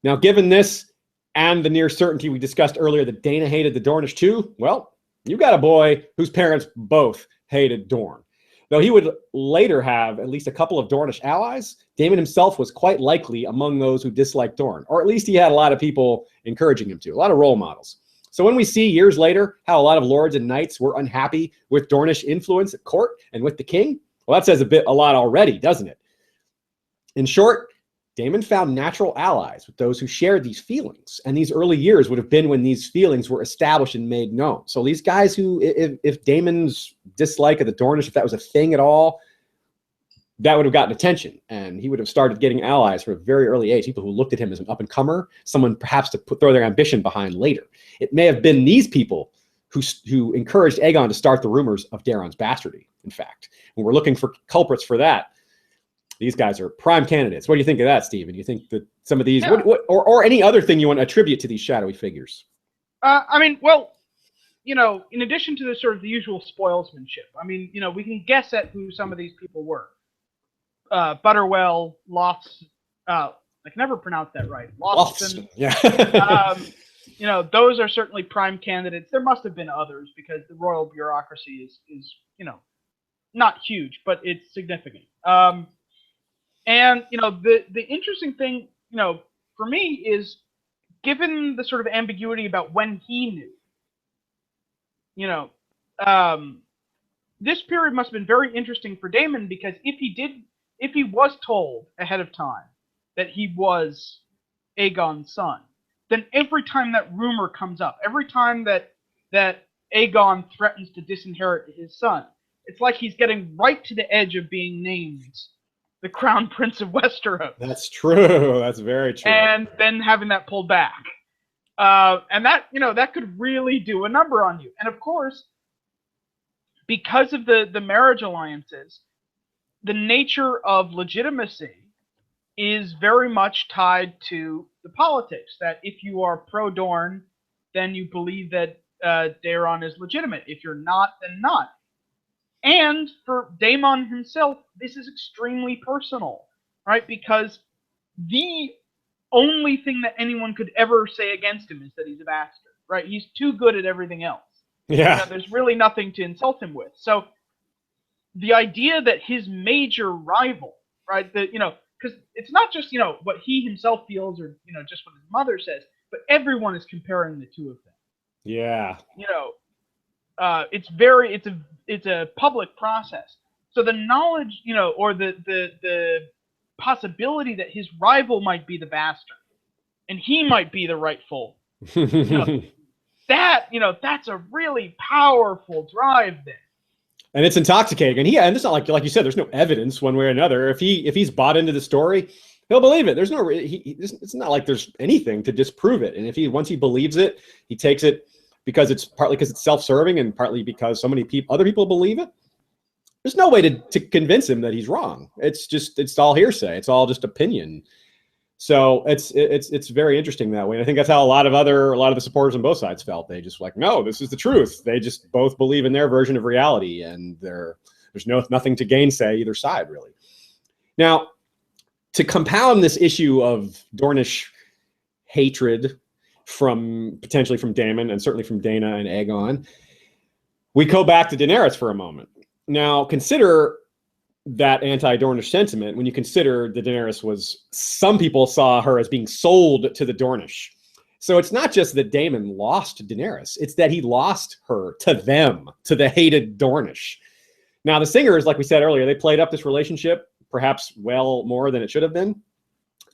Now, given this and the near certainty we discussed earlier that Dana hated the Dornish too, well, you got a boy whose parents both hated Dorne. Though he would later have at least a couple of Dornish allies, Daemon himself was quite likely among those who disliked Dorne, or at least he had a lot of people encouraging him to, a lot of role models. So when we see years later how a lot of lords and knights were unhappy with Dornish influence at court and with the king, well, that says a lot already, doesn't it? In short, Daemon found natural allies with those who shared these feelings, and these early years would have been when these feelings were established and made known. So these guys who, if Daemon's dislike of the Dornish, if that was a thing at all, that would have gotten attention, and he would have started getting allies from a very early age, people who looked at him as an up-and-comer, someone perhaps to throw their ambition behind later. It may have been these people who encouraged Aegon to start the rumors of Daemon's bastardy, in fact. When we're looking for culprits for that, these guys are prime candidates. What do you think of that, Steven? Do you think that some of these, yeah. or any other thing you want to attribute to these shadowy figures? I mean, well, in addition to the sort of the usual spoilsmanship, I mean, we can guess at who some of these people were. Butterwell, Lofts, I can never pronounce that right. Lofton. Yeah. Those are certainly prime candidates. There must have been others because the royal bureaucracy is not huge, but it's significant. And the interesting thing, for me is, given the sort of ambiguity about when he knew, this period must have been very interesting for Daemon, because if he was told ahead of time that he was Aegon's son, then every time that rumor comes up, every time that Aegon threatens to disinherit his son, it's like he's getting right to the edge of being named the Crown Prince of Westeros. That's true. That's very true. And then having that pulled back. And that, that could really do a number on you. And of course, because of the marriage alliances, the nature of legitimacy is very much tied to the politics. That if you are pro-Dorne, then you believe that Daemon is legitimate. If you're not, then not. And for Daemon himself, this is extremely personal, right? Because the only thing that anyone could ever say against him is that he's a bastard, right? He's too good at everything else. Yeah. You know, there's really nothing to insult him with. So the idea that his major rival, right, that, you know, because it's not just, you know, what he himself feels or, you know, just what his mother says, but everyone is comparing the two of them. Yeah. You know, it's a public process. So the knowledge, you know, or the possibility that his rival might be the bastard and he might be the rightful, you know, that's a really powerful drive there. And it's intoxicating. And it's not like you said, there's no evidence one way or another. If he's bought into the story, he'll believe it. There's no, it's not like there's anything to disprove it. And once he believes it, he takes it because it's partly because it's self-serving and partly because so many other people believe it. There's no way to convince him that he's wrong. It's all hearsay. It's all just opinion. So it's very interesting that way. And I think that's how a lot of the supporters on both sides felt. They just like, no, this is the truth. They just both believe in their version of reality, and there's nothing to gainsay either side, really. Now, to compound this issue of Dornish hatred potentially from Daemon and certainly from Dana and Aegon, we go back to Daenerys for a moment. Now, consider that anti-Dornish sentiment when you consider that Daenerys some people saw her as being sold to the Dornish. So it's not just that Daemon lost Daenerys, it's that he lost her to them, to the hated Dornish. Now, the Singers, like we said earlier, they played up this relationship perhaps well more than it should have been.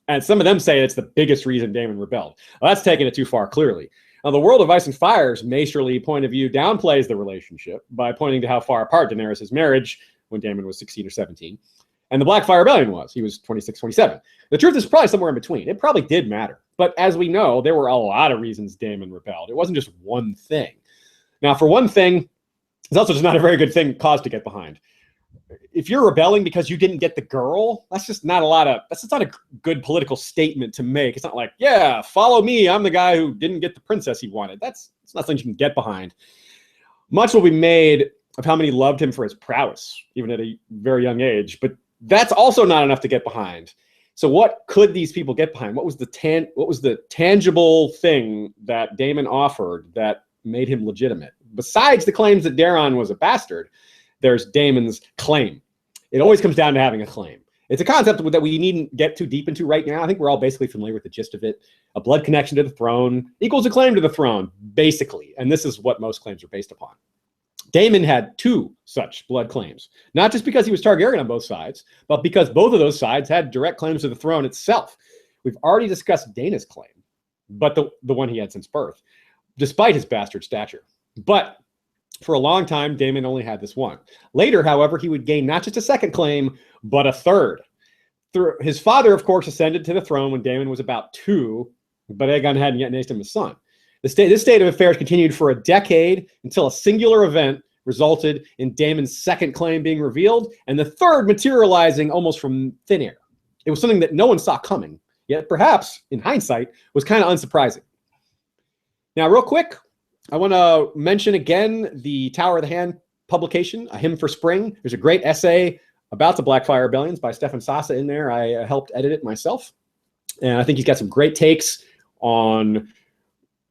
And some of them say it's the biggest reason Daemon rebelled. Well, that's taking it too far, clearly. Now, the World of Ice and Fire's masterly point of view downplays the relationship by pointing to how far apart Daenerys' marriage when Daemon was 16 or 17, and the Blackfyre Rebellion was. He was 26, 27. The truth is probably somewhere in between. It probably did matter. But as we know, there were a lot of reasons Daemon rebelled. It wasn't just one thing. Now, for one thing, it's also just not a very good cause to get behind. If you're rebelling because you didn't get the girl, that's just not a good political statement to make. It's not like, yeah, follow me. I'm the guy who didn't get the princess he wanted. It's not something you can get behind. Much will be made of how many loved him for his prowess, even at a very young age. But that's also not enough to get behind. So what could these people get behind? What was the tangible thing that Daemon offered that made him legitimate? Besides the claims that Daeron was a bastard, there's Daemon's claim. It always comes down to having a claim. It's a concept that we needn't get too deep into right now. I think we're all basically familiar with the gist of it. A blood connection to the throne equals a claim to the throne, basically. And this is what most claims are based upon. Daemon had two such blood claims, not just because he was Targaryen on both sides, but because both of those sides had direct claims to the throne itself. We've already discussed Dana's claim, but the one he had since birth, despite his bastard stature. But for a long time, Daemon only had this one. Later, however, he would gain not just a second claim, but a third. His father, of course, ascended to the throne when Daemon was about 2, but Aegon hadn't yet named him his son. This state of affairs continued for a decade until a singular event resulted in Daemon's second claim being revealed and the third materializing almost from thin air. It was something that no one saw coming, yet perhaps, in hindsight, was kind of unsurprising. Now, real quick, I want to mention again the Tower of the Hand publication, A Hymn for Spring. There's a great essay about the Blackfyre Rebellions by Stefan Sassa in there. I helped edit it myself. And I think he's got some great takes on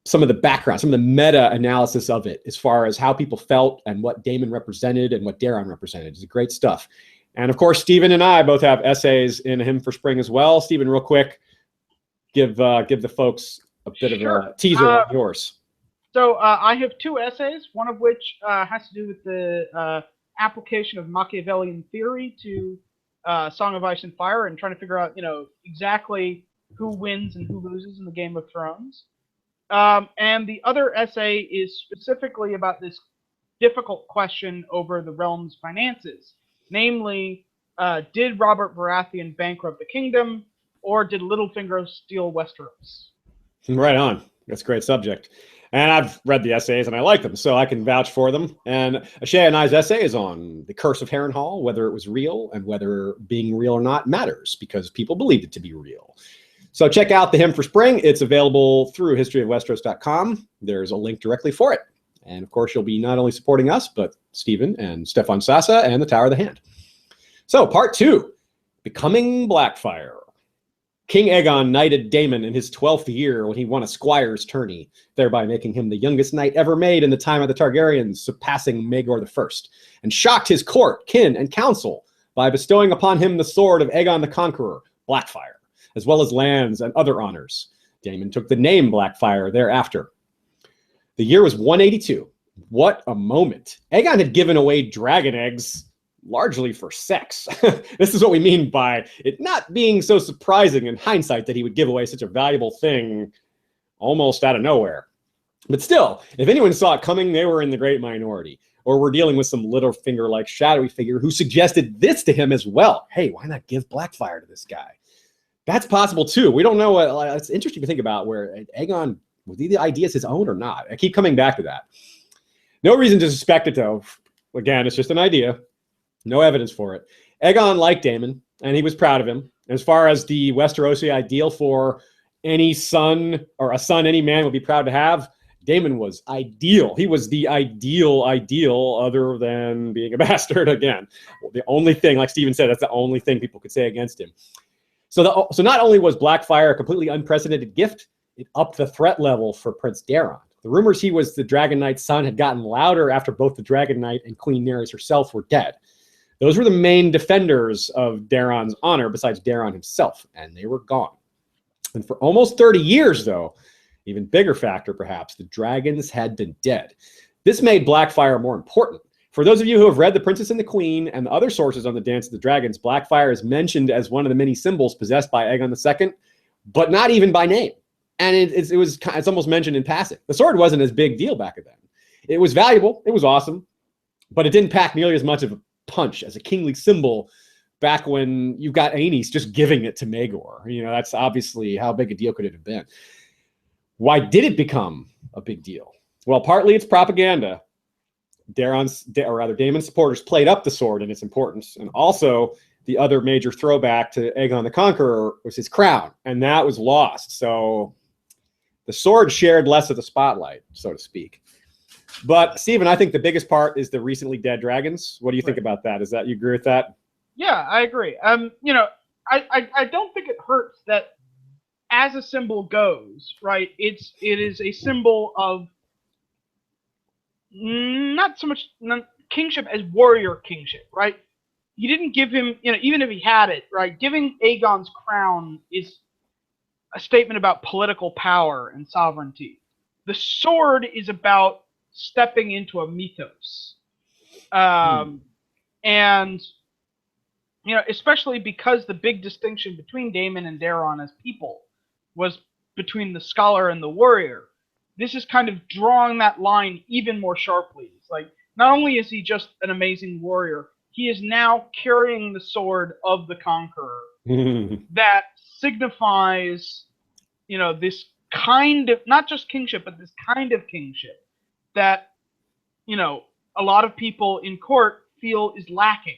some of the background, some of the meta-analysis of it as far as how people felt and what Daemon represented and what Daeron represented. It's great stuff. And of course, Steven and I both have essays in A Hymn for Spring as well. Steven, real quick, give the folks a bit of a teaser on yours. So I have 2 essays, one of which has to do with the application of Machiavellian theory to Song of Ice and Fire and trying to figure out, exactly who wins and who loses in the Game of Thrones. And the other essay is specifically about this difficult question over the realm's finances. Namely, did Robert Baratheon bankrupt the kingdom, or did Littlefinger steal Westeros? Right on. That's a great subject. And I've read the essays and I like them, so I can vouch for them. And Ashea and I's essay is on the curse of Harrenhal, whether it was real and whether being real or not matters, because people believed it to be real. So check out The Hymn for Spring. It's available through historyofwesteros.com. There's a link directly for it. And of course, you'll be not only supporting us, but Steven and Stefan Sasa and the Tower of the Hand. So part 2, Becoming Blackfyre. King Aegon knighted Daemon in his 12th year when he won a squire's tourney, thereby making him the youngest knight ever made in the time of the Targaryens, surpassing Maegor I, and shocked his court, kin, and council by bestowing upon him the sword of Aegon the Conqueror, Blackfyre, as well as lands and other honors. Daemon took the name Blackfyre thereafter. The year was 182. What a moment. Aegon had given away dragon eggs largely for sex. This is what we mean by it not being so surprising in hindsight that he would give away such a valuable thing almost out of nowhere. But still, if anyone saw it coming, they were in the great minority, or were dealing with some Littlefinger-like shadowy figure who suggested this to him as well. Hey, why not give Blackfyre to this guy? That's possible too. We don't know. It's interesting to think about where Aegon, was the ideas his own or not? I keep coming back to that. No reason to suspect it though. Again, it's just an idea. No evidence for it. Aegon liked Daemon, and he was proud of him. As far as the Westerosi ideal for any son, or a son any man would be proud to have, Daemon was ideal. He was the ideal, other than being a bastard again. The only thing, like Steven said, that's the only thing people could say against him. So not only was Blackfyre a completely unprecedented gift, it upped the threat level for Prince Daemon. The rumors he was the Dragon Knight's son had gotten louder after both the Dragon Knight and Queen Nerys herself were dead. Those were the main defenders of Daeron's honor besides Daemon himself, and they were gone. And for almost 30 years, though, even bigger factor perhaps, the dragons had been dead. This made Blackfyre more important. For those of you who have read The Princess and the Queen and the other sources on the Dance of the Dragons, Blackfyre is mentioned as one of the many symbols possessed by Aegon II, but not even by name. And it's almost mentioned in passing. The sword wasn't as big deal back then. It was valuable, it was awesome, but it didn't pack nearly as much of a punch as a kingly symbol back when you got Aenys just giving it to Maegor. You know, that's obviously how big a deal could it have been. Why did it become a big deal? Well, partly it's propaganda. Daemon's supporters played up the sword and its importance, and also the other major throwback to Aegon the Conqueror was his crown, and that was lost. So the sword shared less of the spotlight, so to speak. But Steven, I think the biggest part is the recently dead dragons. What do you think about that? Is that, you agree with that? Yeah, I agree. You know, I don't think it hurts that as a symbol goes, right? It is a symbol of not so much kingship as warrior kingship, right? You didn't give him, you know, even if he had it, right? Giving Aegon's crown is a statement about political power and sovereignty. The sword is about stepping into a mythos. And, you know, especially because the big distinction between Daemon and Daeron as people was between the scholar and the warrior. This is kind of drawing that line even more sharply. It's like, not only is he just an amazing warrior, he is now carrying the sword of the conqueror that signifies, you know, this kind of, not just kingship, but this kind of kingship that, you know, a lot of people in court feel is lacking.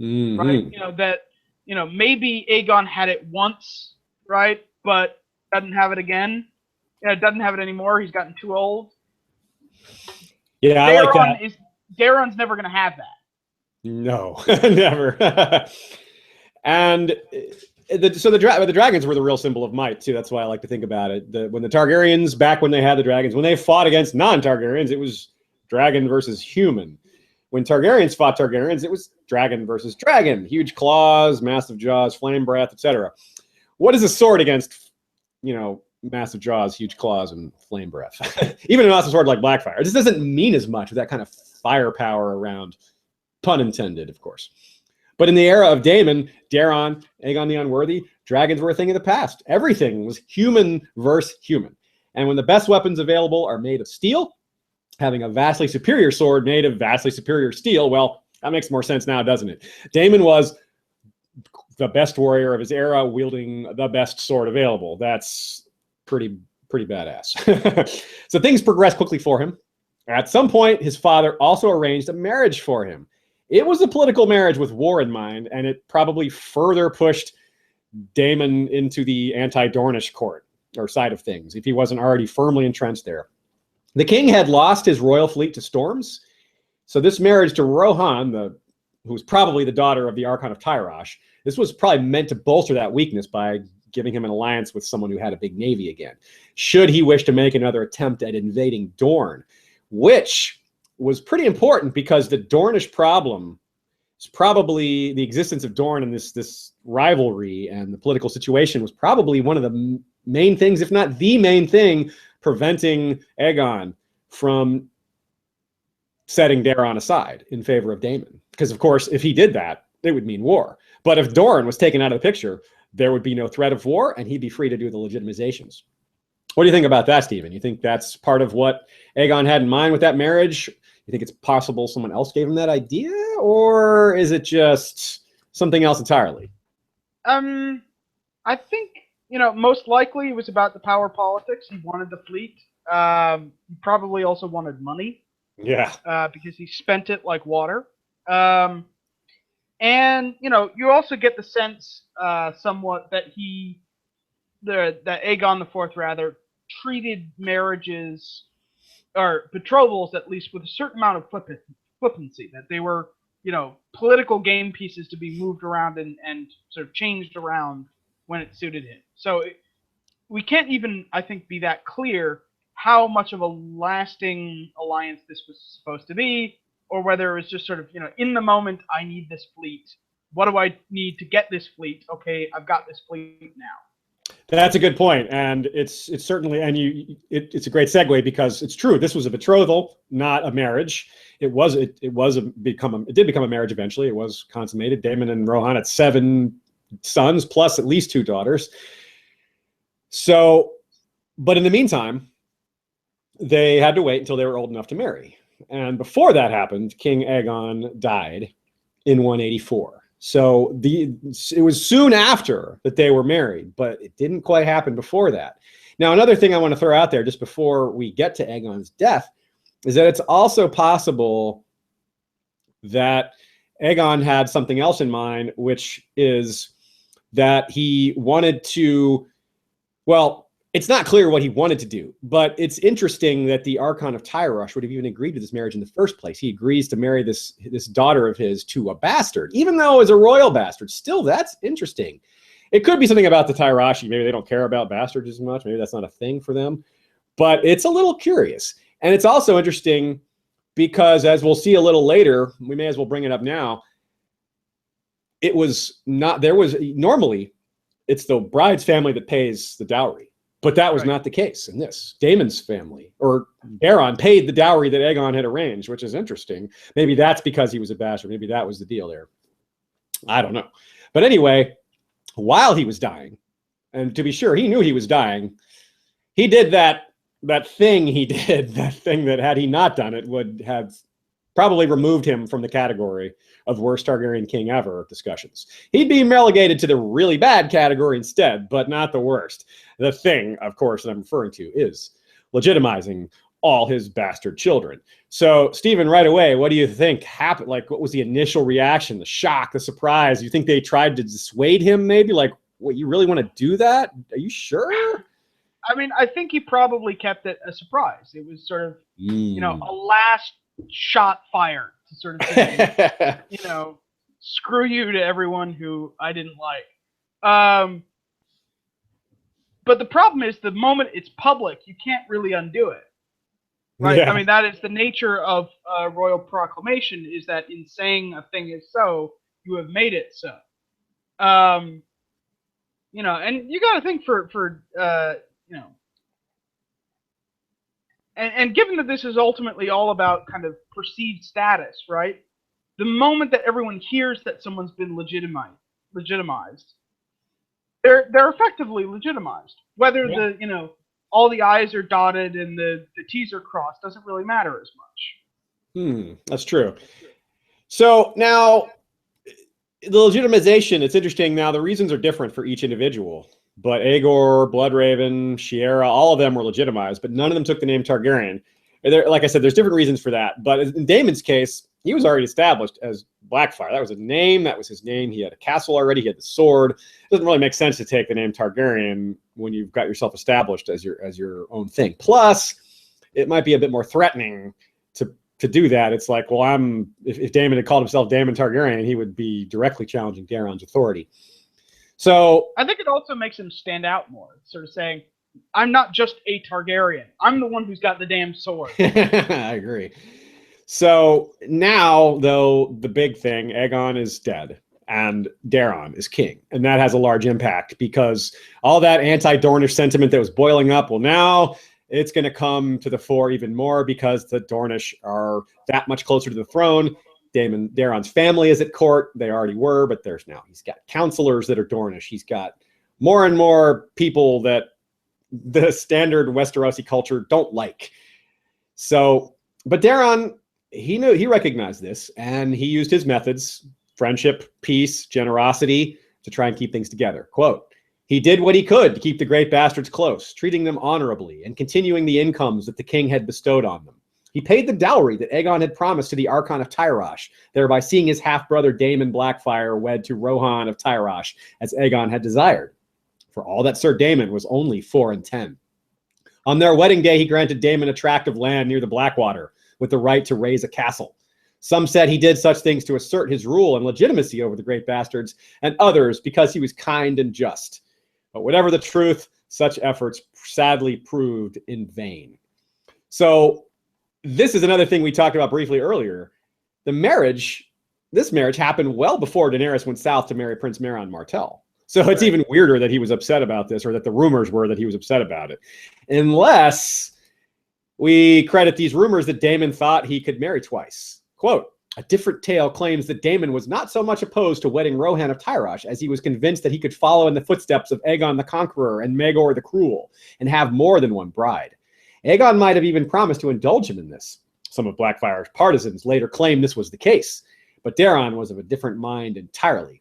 Right? You know, that, you know, maybe Aegon had it once, right? But doesn't have it again. You know, doesn't have it anymore. He's gotten too old. Yeah, I like that. Daeron's never going to have that. No, never. And the dragons were the real symbol of might too. That's why I like to think about it. When the Targaryens, back when they had the dragons, when they fought against non-Targaryens, it was dragon versus human. When Targaryens fought Targaryens, it was dragon versus dragon. Huge claws, massive jaws, flame breath, etc. What is a sword against, you know, massive jaws, huge claws, and flame breath? Even a massive sword like Blackfyre. It just doesn't mean as much with that kind of firepower around. Pun intended, of course. But in the era of Daemon, Daeron, Aegon the Unworthy, dragons were a thing of the past. Everything was human versus human. And when the best weapons available are made of steel, having a vastly superior sword made of vastly superior steel, well, that makes more sense now, doesn't it? Daemon was the best warrior of his era, wielding the best sword available. That's pretty badass. So things progressed quickly for him. At some point, his father also arranged a marriage for him. It was a political marriage with war in mind, and it probably further pushed Daemon into the anti-Dornish court or side of things, if he wasn't already firmly entrenched there. The king had lost his royal fleet to storms, so this marriage to Rohan, who was probably the daughter of the Archon of Tyrosh, this was probably meant to bolster that weakness by giving him an alliance with someone who had a big navy again, should he wish to make another attempt at invading Dorne, which was pretty important because the Dornish problem is probably the existence of Dorne and this rivalry and the political situation was probably one of the main things, if not the main thing, preventing Aegon from setting Daemon aside in favor of Daemon. Because, of course, if he did that, it would mean war. But if Dorne was taken out of the picture, there would be no threat of war, and he'd be free to do the legitimizations. What do you think about that, Stephen? You think that's part of what Aegon had in mind with that marriage? You think it's possible someone else gave him that idea, or is it just something else entirely? I think, most likely it was about the power politics. He wanted the fleet. He probably also wanted money. Yeah. Because he spent it like water. And, you also get the sense somewhat that that Aegon IV, rather, treated marriages, or betrothals at least, with a certain amount of flippancy, that they were, political game pieces to be moved around and sort of changed around when it suited him. So we can't even, I think, be that clear how much of a lasting alliance this was supposed to be, or whether it was just sort of, in the moment, I need this fleet. What do I need to get this fleet? Okay, I've got this fleet now. That's a good point, and it's certainly, and it's a great segue because it's true. This was a betrothal, not a marriage. It did become a marriage eventually. It was consummated. Daemon and Rohan had 7 sons plus at least 2 daughters. So, but in the meantime, they had to wait until they were old enough to marry. And before that happened, King Aegon died in 184. So it was soon after that they were married, but it didn't quite happen before that. Now, another thing I want to throw out there just before we get to Aegon's death is that it's also possible that Aegon had something else in mind, which is that he wanted to, well, it's not clear what he wanted to do, but it's interesting that the Archon of Tyrosh would have even agreed to this marriage in the first place. He agrees to marry this daughter of his to a bastard, even though it's a royal bastard. Still, that's interesting. It could be something about the Tyroshi. Maybe they don't care about bastards as much. Maybe that's not a thing for them. But it's a little curious. And it's also interesting because, as we'll see a little later, we may as well bring it up now, normally, it's the bride's family that pays the dowry. But that was not the case in this. Daemon's family, or Daemon, paid the dowry that Aegon had arranged, which is interesting. Maybe that's because he was a bastard. Maybe that was the deal there. I don't know. But anyway, while he was dying, and to be sure, he knew he was dying, he did that thing that had he not done it would have probably removed him from the category of worst Targaryen king ever discussions. He'd be relegated to the really bad category instead, but not the worst. The thing, of course, that I'm referring to is legitimizing all his bastard children. So, Stephen, right away, what do you think happened? Like, what was the initial reaction, the shock, the surprise? You think they tried to dissuade him maybe? Like, what, you really want to do that? Are you sure? I mean, I think he probably kept it a surprise. It was sort of, a last shot fired to sort of say, screw you to everyone who I didn't like. But the problem is the moment it's public, you can't really undo it. Right? Yeah. I mean, that is the nature of royal proclamation, is that in saying a thing is so, you have made it so. And you got to think and given that this is ultimately all about kind of perceived status, right? The moment that everyone hears that someone's been legitimized, they're effectively legitimized. Whether all the I's are dotted and the T's are crossed doesn't really matter as much. That's true. So now, the legitimization, it's interesting. Now, the reasons are different for each individual. But Aegor, Bloodraven, Shiera, all of them were legitimized, but none of them took the name Targaryen. Like I said, there's different reasons for that. But in Daemon's case, he was already established as Blackfyre. That was a name. That was his name. He had a castle already. He had the sword. It doesn't really make sense to take the name Targaryen when you've got yourself established as your own thing. Plus, it might be a bit more threatening to do that. It's like, well, if Daemon had called himself Daemon Targaryen, he would be directly challenging Daeron's authority. So I think it also makes him stand out more, sort of saying, I'm not just a Targaryen. I'm the one who's got the damn sword. I agree. So now, though, the big thing, Aegon is dead and Daeron is king. And that has a large impact because all that anti-Dornish sentiment that was boiling up, well, now it's going to come to the fore even more because the Dornish are that much closer to the throne. Daeron's family is at court. They already were, but he's got counselors that are Dornish. He's got more and more people that the standard Westerosi culture don't like. So, but Daeron, he recognized this, and he used his methods, friendship, peace, generosity, to try and keep things together. Quote, he did what he could to keep the great bastards close, treating them honorably and continuing the incomes that the king had bestowed on them. He paid the dowry that Aegon had promised to the Archon of Tyrosh, thereby seeing his half-brother Daemon Blackfyre wed to Rohan of Tyrosh, as Aegon had desired. For all that Sir Daemon was only 4 and 10. On their wedding day, he granted Daemon a tract of land near the Blackwater, with the right to raise a castle. Some said he did such things to assert his rule and legitimacy over the great bastards, and others because he was kind and just. But whatever the truth, such efforts sadly proved in vain. So this is another thing we talked about briefly earlier. This marriage happened well before Daenerys went south to marry Prince Meraon Martell. So it's even weirder that he was upset about this, or that the rumors were that he was upset about it. Unless we credit these rumors that Daemon thought he could marry twice. Quote, a different tale claims that Daemon was not so much opposed to wedding Rohan of Tyrosh as he was convinced that he could follow in the footsteps of Aegon the Conqueror and Maegor the Cruel and have more than one bride. Aegon might have even promised to indulge him in this. Some of Blackfyre's partisans later claimed this was the case, but Daeron was of a different mind entirely.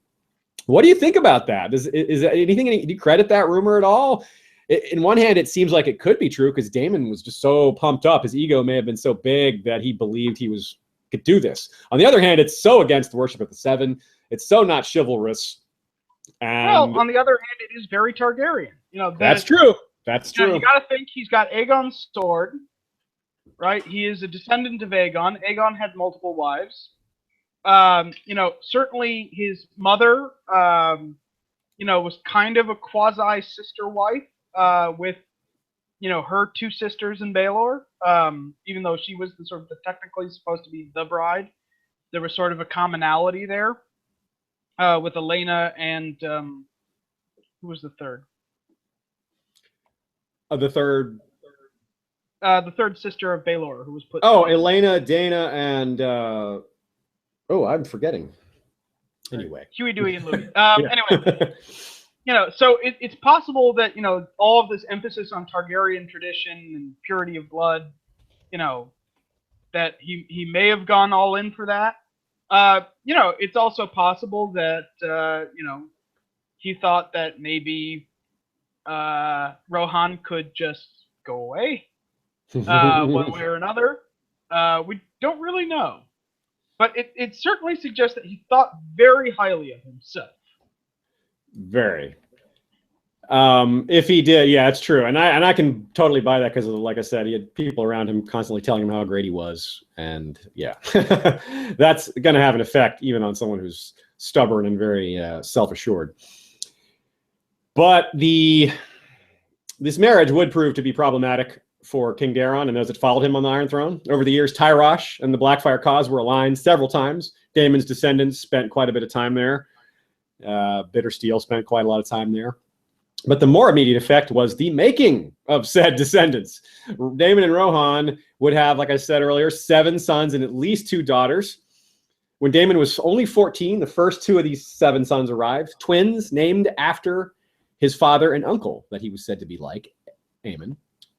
What do you think about that? Do you credit that rumor at all? In one hand, it seems like it could be true because Daemon was just so pumped up. His ego may have been so big that he believed could do this. On the other hand, it's so against the worship of the Seven. It's so not chivalrous. And well, on the other hand, it is very Targaryen. That's true. That's true. You got to think he's got Aegon's sword, right? He is a descendant of Aegon. Aegon had multiple wives. Certainly his mother, was kind of a quasi-sister wife with, her two sisters in Baelor. Even though she was the technically supposed to be the bride, there was sort of a commonality there with Elena and who was the third? The third sister of Baelor, who was put. Oh, Elena, Dana, and I'm forgetting. Anyway, Huey, Dewey, and Louie. Anyway, so it's possible that all of this emphasis on Targaryen tradition and purity of blood, that he may have gone all in for that. It's also possible that he thought that maybe Rohan could just go away one way or another. We don't really know. But it certainly suggests that he thought very highly of himself. Very. If he did, yeah, it's true. And I can totally buy that because, like I said, he had people around him constantly telling him how great he was. And yeah, that's going to have an effect even on someone who's stubborn and very self-assured. But this marriage would prove to be problematic for King Daeron and those that followed him on the Iron Throne. Over the years, Tyrosh and the Blackfyre cause were aligned several times. Daemon's descendants spent quite a bit of time there. Bittersteel spent quite a lot of time there. But the more immediate effect was the making of said descendants. Daemon and Rohan would have, like I said earlier, 7 sons and at least 2 daughters. When Daemon was only 14, the first 2 of these 7 sons arrived, twins named after his father and uncle that he was said to be like, Aemon,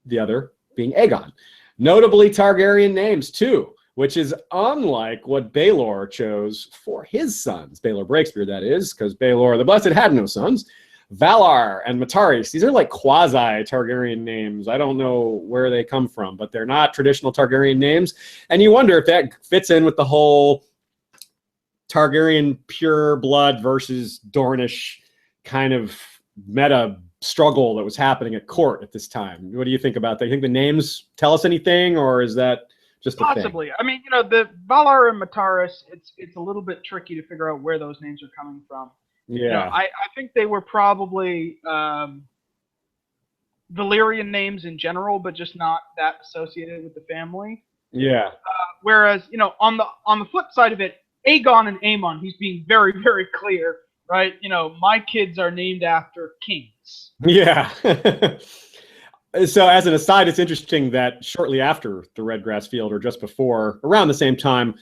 the other being Aegon. Notably Targaryen names too, which is unlike what Baelor chose for his sons. Baelor Breakspear, that is, because Baelor the Blessed had no sons. Valar and Mataris, these are like quasi-Targaryen names. I don't know where they come from, but they're not traditional Targaryen names. And you wonder if that fits in with the whole Targaryen pure blood versus Dornish kind of meta struggle that was happening at court at this time. What do you think about that? You think the names tell us anything, or is that just a Possibly. thing? I mean, the Valar and Mataris, it's a little bit tricky to figure out where those names are coming from. Yeah. I think they were probably Valyrian names in general, but just not that associated with the family. Yeah. Whereas, on the flip side of it, Aegon and Aemon, he's being very, very clear, right? My kids are named after kings. Yeah. So as an aside, it's interesting that shortly after the Red Grass Field, or just before, around the same time,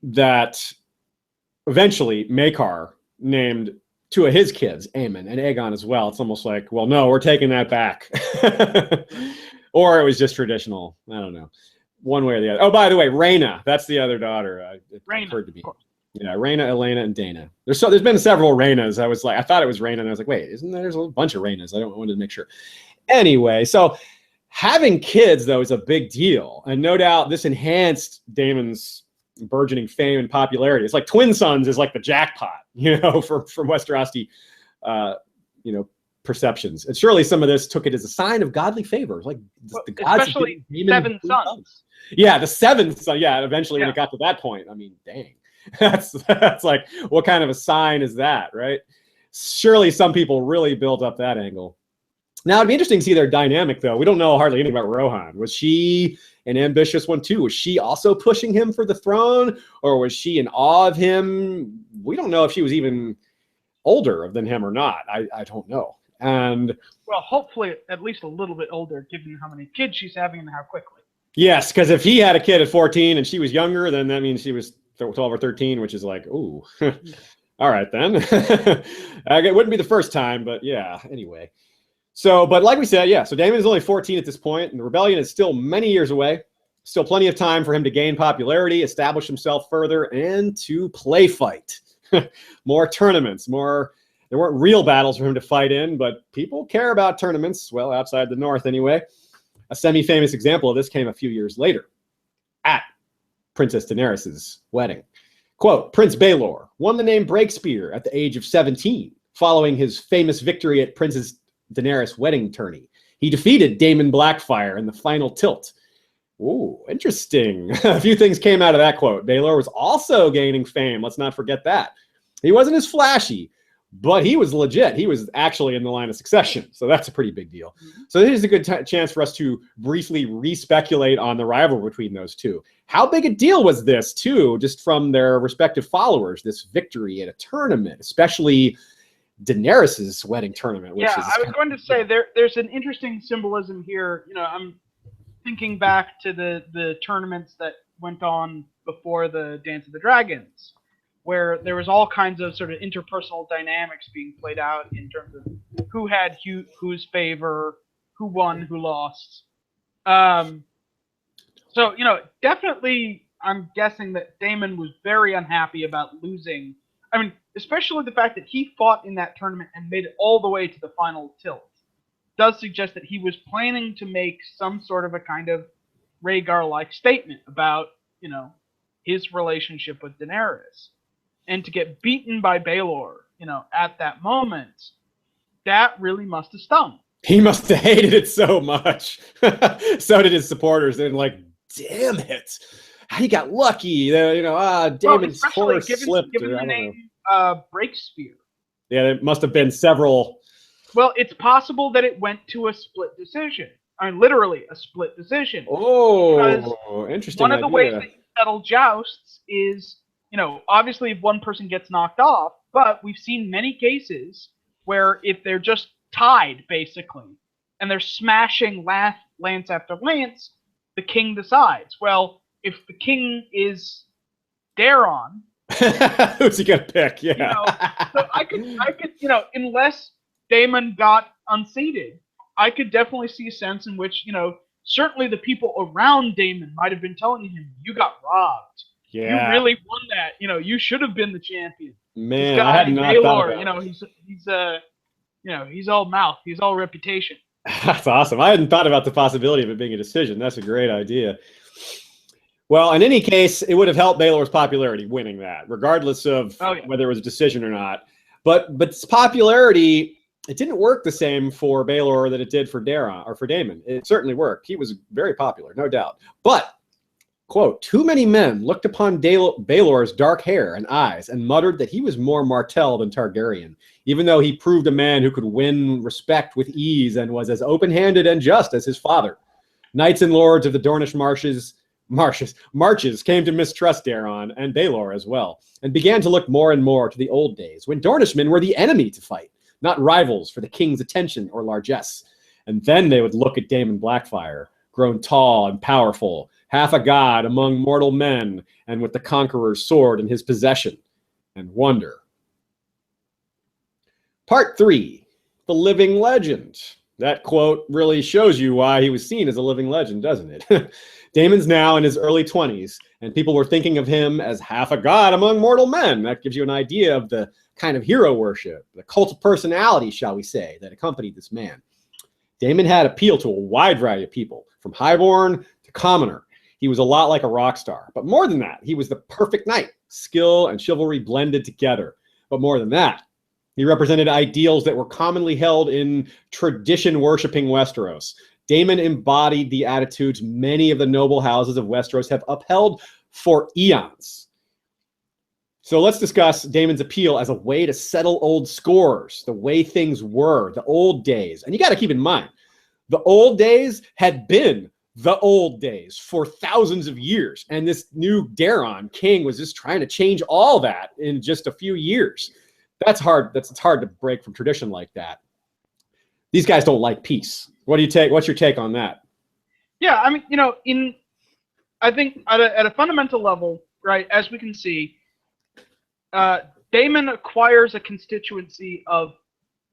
that eventually Maekar named two of his kids, Aemon and Aegon as well. It's almost like, well, no, we're taking that back. Or it was just traditional. I don't know. One way or the other. Oh, by the way, Rhaena, that's the other daughter. It occurred to me. Yeah, Rhaena, Elena, and Dana. There's been several Rhaenas. I thought it was Rhaena, and I was like, wait, there's a bunch of Rhaenas? I wanted to make sure. Anyway, so having kids, though, is a big deal. And no doubt this enhanced Daemon's burgeoning fame and popularity. It's like twin sons is like the jackpot, from Westerosi, perceptions. And surely some of this took it as a sign of godly favor. Like the gods, especially 7 sons. Yeah, the 7th son. Yeah, eventually when Yeah. it got to that point, I mean, dang. That's like, what kind of a sign is that, right? Surely some people really built up that angle. Now, it'd be interesting to see their dynamic, though. We don't know hardly anything about Rohan. Was she an ambitious one, too? Was she also pushing him for the throne? Or was she in awe of him? We don't know if she was even older than him or not. I don't know. And well, hopefully at least a little bit older, given how many kids she's having and how quickly. Yes, because if he had a kid at 14 and she was younger, then that means she was 12 or 13, which is like, ooh, all right then. It wouldn't be the first time, but yeah, anyway. So, but like we said, yeah, so Daemon is only 14 at this point, and the rebellion is still many years away. Still plenty of time for him to gain popularity, establish himself further, and to play fight. More tournaments, there weren't real battles for him to fight in, but people care about tournaments, well, outside the North anyway. A semi-famous example of this came a few years later at Princess Daenerys' wedding. Quote, Prince Baelor won the name Breakspear at the age of 17, following his famous victory at Princess Daenerys' wedding tourney. He defeated Daemon Blackfyre in the final tilt. Ooh, interesting. A few things came out of that quote. Baelor was also gaining fame. Let's not forget that. He wasn't as flashy, but he was legit. He was actually in the line of succession. So that's a pretty big deal. So this is a good chance for us to briefly re-speculate on the rivalry between those two. How big a deal was this, too, just from their respective followers, this victory at a tournament, especially Daenerys' wedding tournament? Which I was going to say there's an interesting symbolism here. I'm thinking back to the tournaments that went on before the Dance of the Dragons, where there was all kinds of sort of interpersonal dynamics being played out in terms of who had whose favor, who won, who lost. So, definitely I'm guessing that Daemon was very unhappy about losing. I mean, especially the fact that he fought in that tournament and made it all the way to the final tilt does suggest that he was planning to make some sort of a kind of Rhaegar-like statement about, his relationship with Daenerys. And to get beaten by Baelor, at that moment, that really must have stung. He must have hated it so much. So did his supporters. They're like, damn it. He got lucky. Daemon's horse slipped. Given the name Breakspear. Yeah, there must have been several. Well, it's possible that it went to a split decision. I mean, literally a split decision. Oh, interesting. One of the ways that you settle jousts is, obviously if one person gets knocked off, but we've seen many cases where if they're just tied, basically, and they're smashing lance after lance, the king decides. Well, if the king is Daeron, who's he gonna pick? Yeah. So I could, unless Daemon got unseated, I could definitely see a sense in which, certainly the people around Daemon might have been telling him, "You got robbed. Yeah. You really won that. You should have been the champion." Man, I had not thought about it. He's all mouth. He's all reputation. That's awesome. I hadn't thought about the possibility of it being a decision. That's a great idea. Well, in any case, it would have helped Baelor's popularity winning that, regardless of whether it was a decision or not. But its popularity it didn't work the same for Baelor that it did for Daemon. It certainly worked. He was very popular, no doubt. But, quote, too many men looked upon Baelor's dark hair and eyes and muttered that he was more Martell than Targaryen, even though he proved a man who could win respect with ease and was as open-handed and just as his father. Knights and lords of the Dornish marches came to mistrust Daeron and Baelor as well, and began to look more and more to the old days, when Dornishmen were the enemy to fight, not rivals for the king's attention or largesse. And then they would look at Daemon Blackfyre, grown tall and powerful, half a god among mortal men, and with the conqueror's sword in his possession, and wonder. Part 3, the living legend. That quote really shows you why he was seen as a living legend, doesn't it? Daemon's now in his early 20s, and people were thinking of him as half a god among mortal men. That gives you an idea of the kind of hero worship, the cult of personality, shall we say, that accompanied this man. Daemon had appeal to a wide variety of people, from highborn to commoner. He was a lot like a rock star. But more than that, he was the perfect knight, skill and chivalry blended together. But more than that, he represented ideals that were commonly held in tradition-worshipping Westeros. Daemon embodied the attitudes many of the noble houses of Westeros have upheld for eons. So let's discuss Daemon's appeal as a way to settle old scores, the way things were, the old days. And you got to keep in mind, the old days had been the old days for thousands of years. And this new Daemon king was just trying to change all that in just a few years. It's hard to break from tradition like that. These guys don't like peace. What's your take on that? Yeah, I mean, I think at a fundamental level, right, as we can see, Daemon acquires a constituency of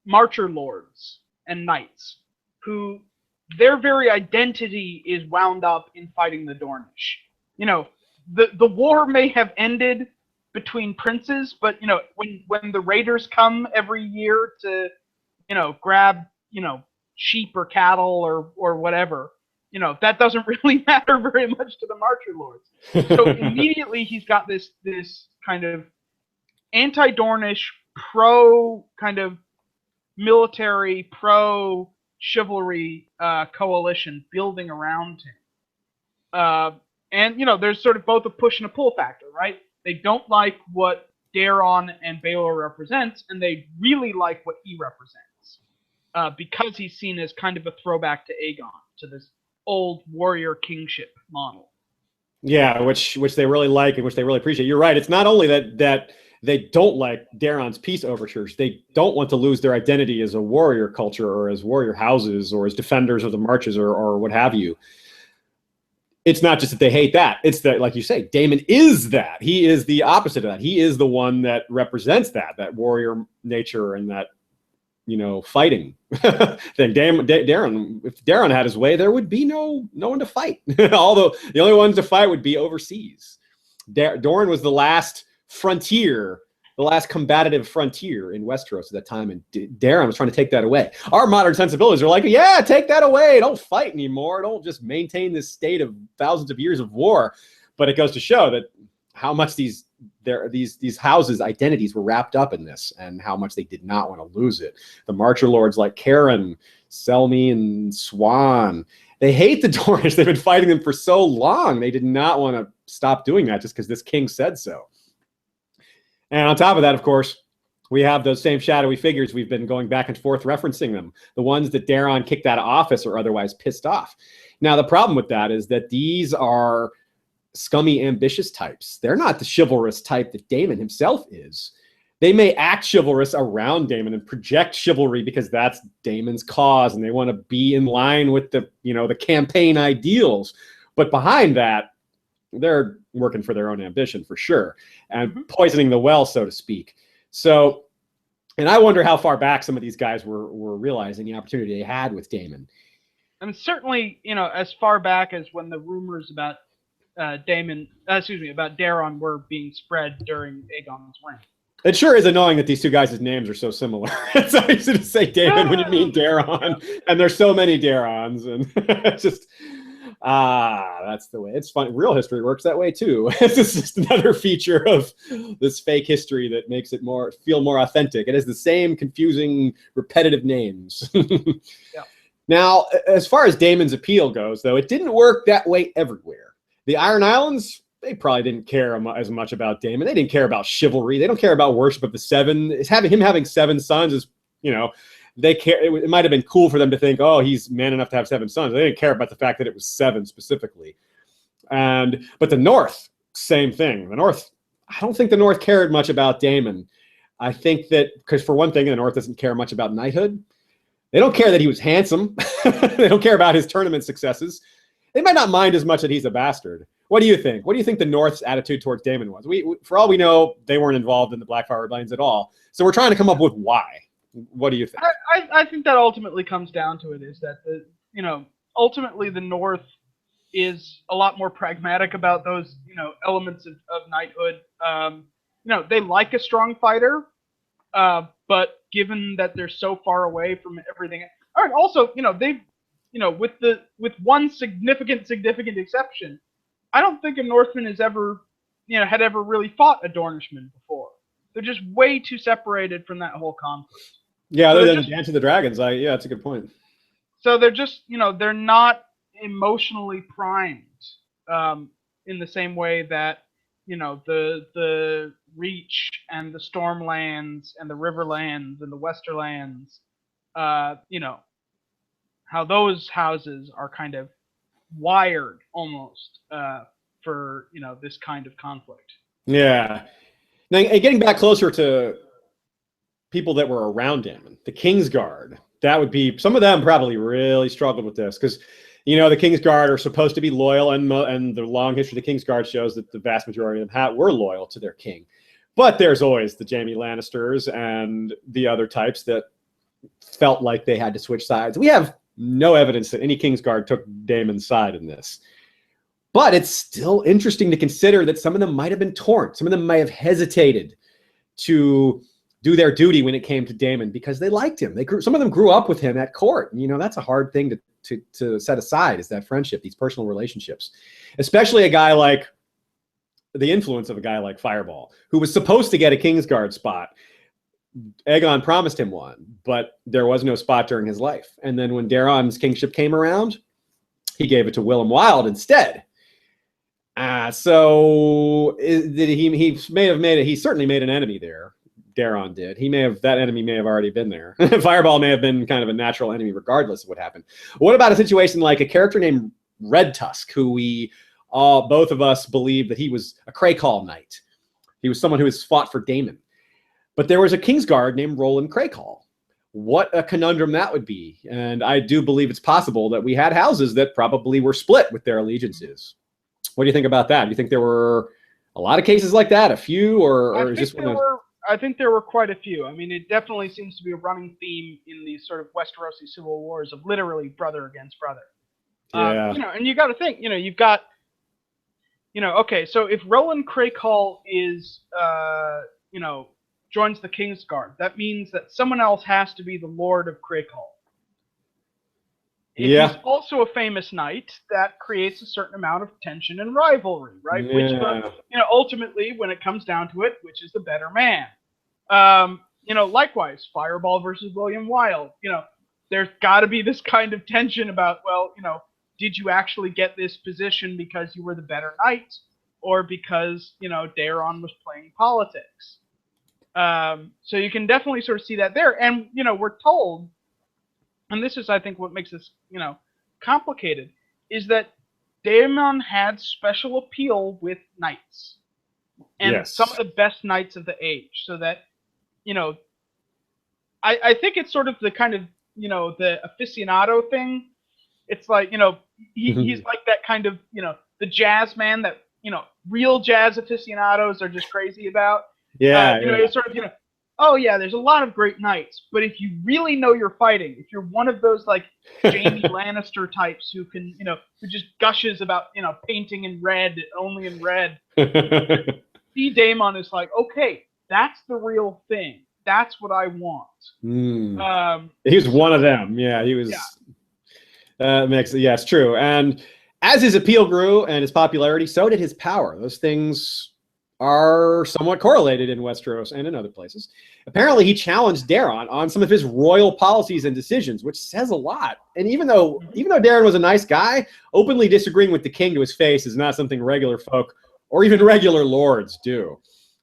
marcher lords and knights who their very identity is wound up in fighting the Dornish. The war may have ended between princes, but when the raiders come every year to grab sheep or cattle or whatever, that doesn't really matter very much to the marcher lords. So immediately he's got this kind of anti-Dornish, pro kind of military, pro chivalry coalition building around him. And there's sort of both a push and a pull factor, right? They don't like what Daemon and Baelor represents, and they really like what he represents, because he's seen as kind of a throwback to Aegon, to this old warrior kingship model. Yeah, which they really like and which they really appreciate. You're right. It's not only that they don't like Daeron's peace overtures. They don't want to lose their identity as a warrior culture or as warrior houses or as defenders of the marches or what have you. It's not just that they hate that. It's that, like you say, Daemon is that. He is the opposite of that. He is the one that represents that warrior nature and that, fighting thing. Daemon, if Daemon had his way, there would be no one to fight. Although the only ones to fight would be overseas. Dorne was the last frontier, the last combative frontier in Westeros at that time, and Daemon was trying to take that away. Our modern sensibilities are like, yeah, take that away. Don't fight anymore. Don't just maintain this state of thousands of years of war. But it goes to show that how much these houses' identities were wrapped up in this, and how much they did not want to lose it. The Marcher Lords like Caron, Selmy, and Swan, they hate the Dornish. They've been fighting them for so long. They did not want to stop doing that just because this king said so. And on top of that, of course, we have those same shadowy figures. We've been going back and forth referencing them. The ones that Daemon kicked out of office or otherwise pissed off. Now, the problem with that is that these are scummy, ambitious types. They're not the chivalrous type that Daemon himself is. They may act chivalrous around Daemon and project chivalry because that's Daemon's cause and they want to be in line with the campaign ideals. But behind that, they're working for their own ambition for sure and poisoning the well, so to speak. So, and I wonder how far back some of these guys were realizing the opportunity they had with Daemon. And certainly, as far back as when the rumors about about Daemon were being spread during Aegon's reign. It sure is annoying that these two guys' names are so similar. It's so easy to say Daemon when you mean Daemon, and there's so many Daemons, and it's just, That's the way. It's fun. Real history works that way too. It's just another feature of this fake history that makes it feel more authentic. It has the same confusing, repetitive names. Yeah. Now, as far as Daemon's appeal goes, though, it didn't work that way everywhere. The Iron Islands, they probably didn't care as much about Daemon. They didn't care about chivalry. They don't care about worship of the Seven. Him having 7 sons is, they care. It might have been cool for them to think, oh, he's man enough to have 7 sons. They didn't care about the fact that it was 7 specifically. But the North, same thing. The North, I don't think the North cared much about Daemon. I think that because for one thing, the North doesn't care much about knighthood. They don't care that he was handsome. They don't care about his tournament successes. They might not mind as much that he's a bastard. What do you think? What do you think the North's attitude towards Daemon was? We for all we know, they weren't involved in the Blackfyre rebellions at all. So we're trying to come up with why. What do you think? I think that ultimately comes down to it is that ultimately the North is a lot more pragmatic about those elements of knighthood. They like a strong fighter, but given that they're so far away from everything, all right. Also, they've with one significant exception, I don't think a Northman has ever had ever really fought a Dornishman before. They're just way too separated from that whole conflict. Yeah, other than Dance of the Dragons, yeah, that's a good point. So they're just, they're not emotionally primed in the same way that, the Reach and the Stormlands and the Riverlands and the Westerlands, how those houses are kind of wired almost for, this kind of conflict. Yeah. Now, getting back closer to people that were around him, the Kingsguard, that would be, some of them probably really struggled with this because, the Kingsguard are supposed to be loyal, and the long history of the Kingsguard shows that the vast majority of them were loyal to their king. But there's always the Jaime Lannisters and the other types that felt like they had to switch sides. We have no evidence that any Kingsguard took Daemon's side in this. But it's still interesting to consider that some of them might have been torn. Some of them might have hesitated to do their duty when it came to Daemon because they liked him. Some of them grew up with him at court. That's a hard thing to set aside, is that friendship, these personal relationships. Especially the influence of a guy like Fireball, who was supposed to get a Kingsguard spot. Aegon promised him one, but there was no spot during his life. And then when Daeron's kingship came around, he gave it to Willem Wild instead. So he may have he certainly made an enemy there. Daeron did. That enemy may have already been there. Fireball may have been kind of a natural enemy regardless of what happened. What about a situation like a character named Red Tusk, who both of us believe that he was a Crakehall knight. He was someone who has fought for Daemon. But there was a Kingsguard named Roland Crakehall. What a conundrum that would be. And I do believe it's possible that we had houses that probably were split with their allegiances. What do you think about that? Do you think there were a lot of cases like that? A few? Or is this I think there were quite a few. I mean, it definitely seems to be a running theme in these sort of Westerosi civil wars of literally brother against brother. Yeah. And you got to think, you've got, okay, so if Roland Crakehall is, joins the Kingsguard, that means that someone else has to be the Lord of Crakehall. He's also a famous knight. That creates a certain amount of tension and rivalry, right? Yeah. Which, ultimately, when it comes down to it, which is the better man? Likewise, Fireball versus William Wild. There's got to be this kind of tension about, did you actually get this position because you were the better knight, or because Daeron was playing politics? So you can definitely sort of see that there, and we're told. And this is, I think, what makes this, complicated, is that Daemon had special appeal with knights, and some of the best knights of the age. So that, I think it's sort of the kind of, the aficionado thing. It's like, he's like that kind of, the jazz man that, real jazz aficionados are just crazy about. Yeah. It's sort of, oh yeah, there's a lot of great knights, but if you really know you're fighting, if you're one of those like Jaime Lannister types who can, who just gushes about, painting in red, only in red, see Daemon is like, okay, that's the real thing. That's what I want. He was one of them. Yeah, he was. Yeah. It's true. And As his appeal grew and his popularity, so did his power. Those things are somewhat correlated in Westeros and in other places. Apparently, he challenged Daemon on some of his royal policies and decisions, which says a lot. And even though Daemon was a nice guy, openly disagreeing with the king to his face is not something regular folk or even regular lords do.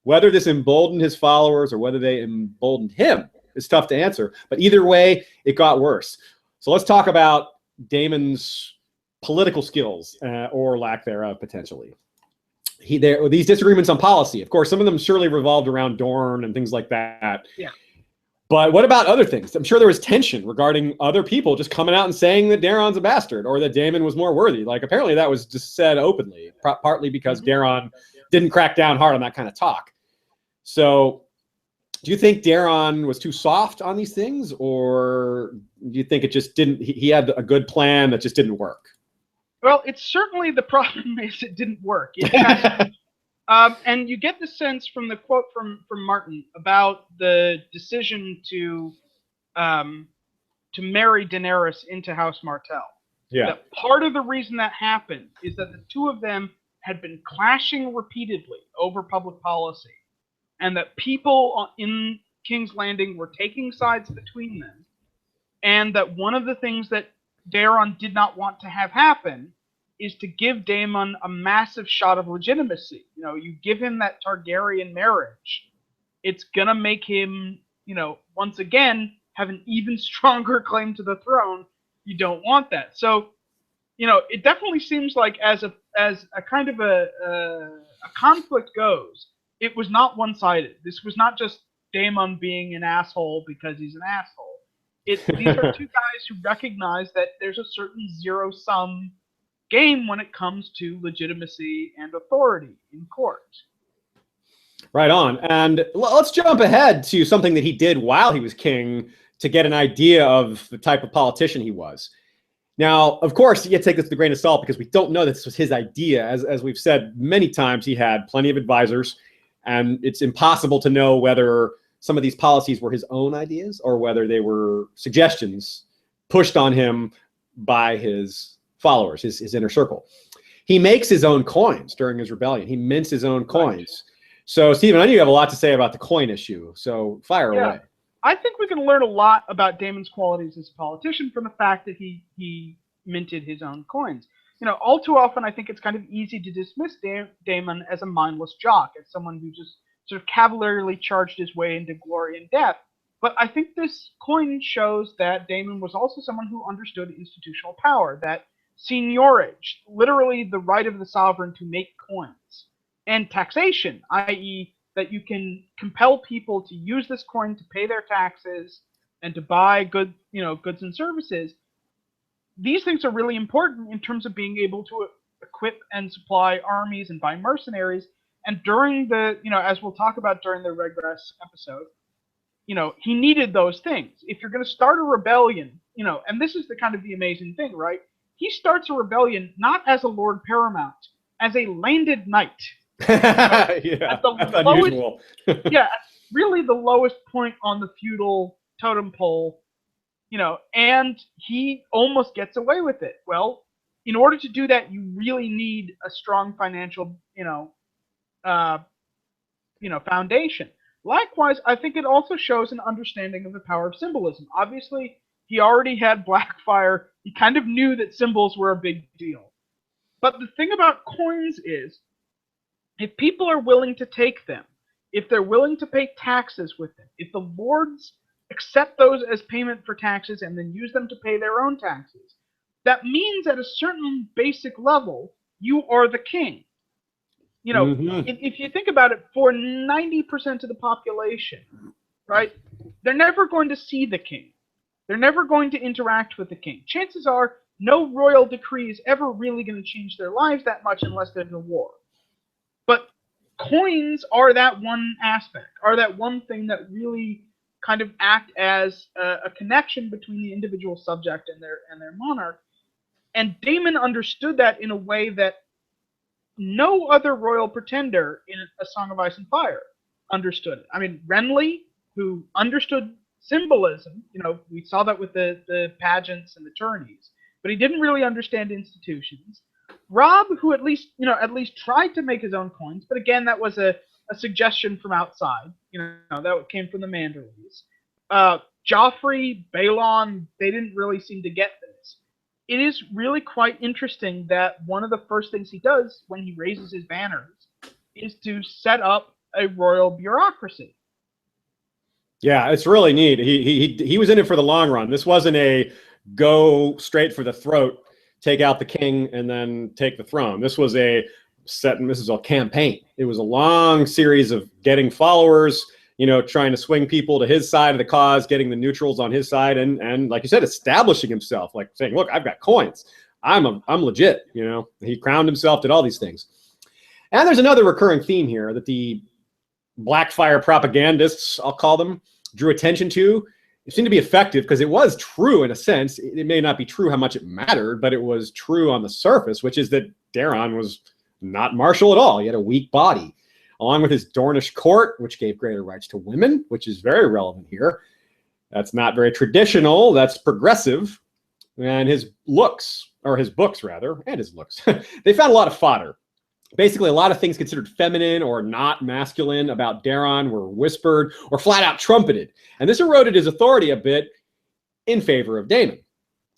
Whether this emboldened his followers or whether they emboldened him is tough to answer. But either way, it got worse. So let's talk about Daemon's political skills or lack thereof, potentially. These disagreements on policy, of course, some of them surely revolved around Dorne and things like that. Yeah. But what about other things? I'm sure there was tension regarding other people just coming out and saying that Daemon's a bastard or that Daemon was more worthy. Like, apparently that was just said openly, partly because Daemon didn't crack down hard on that kind of talk. So do you think Daemon was too soft on these things, or do you think it just didn't, he had a good plan that just didn't work? Well, it's certainly the problem is it didn't work. And you get the sense from the quote from Martin about the decision to marry Daenerys into House Martell. Yeah. That part of the reason that happened is that the two of them had been clashing repeatedly over public policy, and that people in King's Landing were taking sides between them, and that one of the things that Daemon did not want to have happen is to give Daemon a massive shot of legitimacy. You know, you give him that Targaryen marriage, it's gonna make him, you know, once again have an even stronger claim to the throne. You don't want that. So, you know, it definitely seems like as a kind of a conflict goes, it was not one-sided. This was not just Daemon being an asshole because he's an asshole. These are two guys who recognize that there's a certain zero-sum game when it comes to legitimacy and authority in court. Right on. And let's jump ahead to something that he did while he was king to get an idea of the type of politician he was. Now, of course, you take this with a grain of salt because we don't know that this was his idea. As we've said many times, he had plenty of advisors, and it's impossible to know whether some of these policies were his own ideas or whether they were suggestions pushed on him by his followers, his inner circle. He makes his own coins during his rebellion. He mints his own coins. Right. So, Steven, I know you have a lot to say about the coin issue, so fire away. I think we can learn a lot about Daemon's qualities as a politician from the fact that he minted his own coins. You know, all too often I think it's kind of easy to dismiss Daemon as a mindless jock, as someone who just sort of cavalierly charged his way into glory and death. But I think this coin shows that Daemon was also someone who understood institutional power, that seigniorage, literally the right of the sovereign to make coins, and taxation, i.e., that you can compel people to use this coin to pay their taxes and to buy goods and services. These things are really important in terms of being able to equip and supply armies and buy mercenaries. And during the, as we'll talk about during the Regress episode, he needed those things. If you're going to start a rebellion, and this is the kind of the amazing thing, right? He starts a rebellion not as a Lord Paramount, as a landed knight. Yeah, that's unusual. Yeah, really the lowest point on the feudal totem pole, and he almost gets away with it. Well, in order to do that, you really need a strong financial, foundation. Likewise, I think it also shows an understanding of the power of symbolism. Obviously, he already had Blackfyre. He kind of knew that symbols were a big deal. But the thing about coins is, if people are willing to take them, if they're willing to pay taxes with them, if the lords accept those as payment for taxes and then use them to pay their own taxes, that means at a certain basic level, you are the king. If you think about it, for 90% of the population, right, they're never going to see the king. They're never going to interact with the king. Chances are no royal decree is ever really going to change their lives that much unless there's a war. But coins are that one aspect, are that one thing that really kind of act as a connection between the individual subject and their monarch. And Daemon understood that in a way that no other royal pretender in A Song of Ice and Fire understood it. I mean, Renly, who understood symbolism, we saw that with the pageants and the tourneys, but he didn't really understand institutions. Rob, who at least tried to make his own coins, but again, that was a suggestion from outside. That came from the Manderleys. Joffrey, Balon, they didn't really seem to get this. It is really quite interesting that one of the first things he does when he raises his banners is to set up a royal bureaucracy. Yeah, it's really neat. He was in it for the long run. This wasn't a go straight for the throat, take out the king, and then take the throne. This was a campaign. It was a long series of getting followers, trying to swing people to his side of the cause, getting the neutrals on his side, and like you said, establishing himself, like saying, "Look, I've got coins. I'm legit." He crowned himself, did all these things. And there's another recurring theme here that the Blackfyre propagandists, I'll call them, drew attention to. It seemed to be effective because it was true in a sense. It may not be true how much it mattered, but it was true on the surface, which is that Daemon was not martial at all. He had a weak body, along with his Dornish court, which gave greater rights to women, which is very relevant here. That's not very traditional. That's progressive. And his looks, or his books rather, and his looks, they found a lot of fodder. Basically, a lot of things considered feminine or not masculine about Daemon were whispered or flat out trumpeted. And this eroded his authority a bit in favor of Daemon.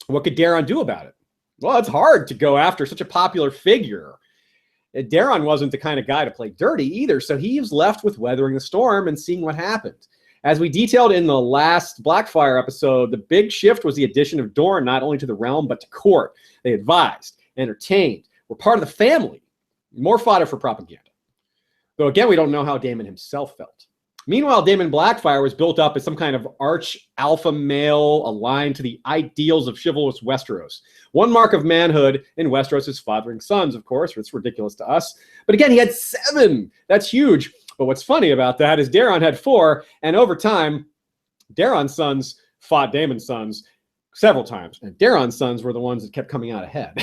What could Daemon do about it? Well, it's hard to go after such a popular figure. Daemon wasn't the kind of guy to play dirty either, so he was left with weathering the storm and seeing what happened. As we detailed in the last Blackfyre episode, the big shift was the addition of Dorne not only to the realm, but to court. They advised, entertained, were part of the family. More fodder for propaganda. Though again, we don't know how Daemon himself felt. Meanwhile, Daemon Blackfyre was built up as some kind of arch alpha male aligned to the ideals of chivalrous Westeros. One mark of manhood in Westeros is fathering sons, of course. It's ridiculous to us. But again, he had 7. That's huge. But what's funny about that is Daemon had 4, and over time, Daemon's sons fought Daemon's sons several times, and Daemon's sons were the ones that kept coming out ahead.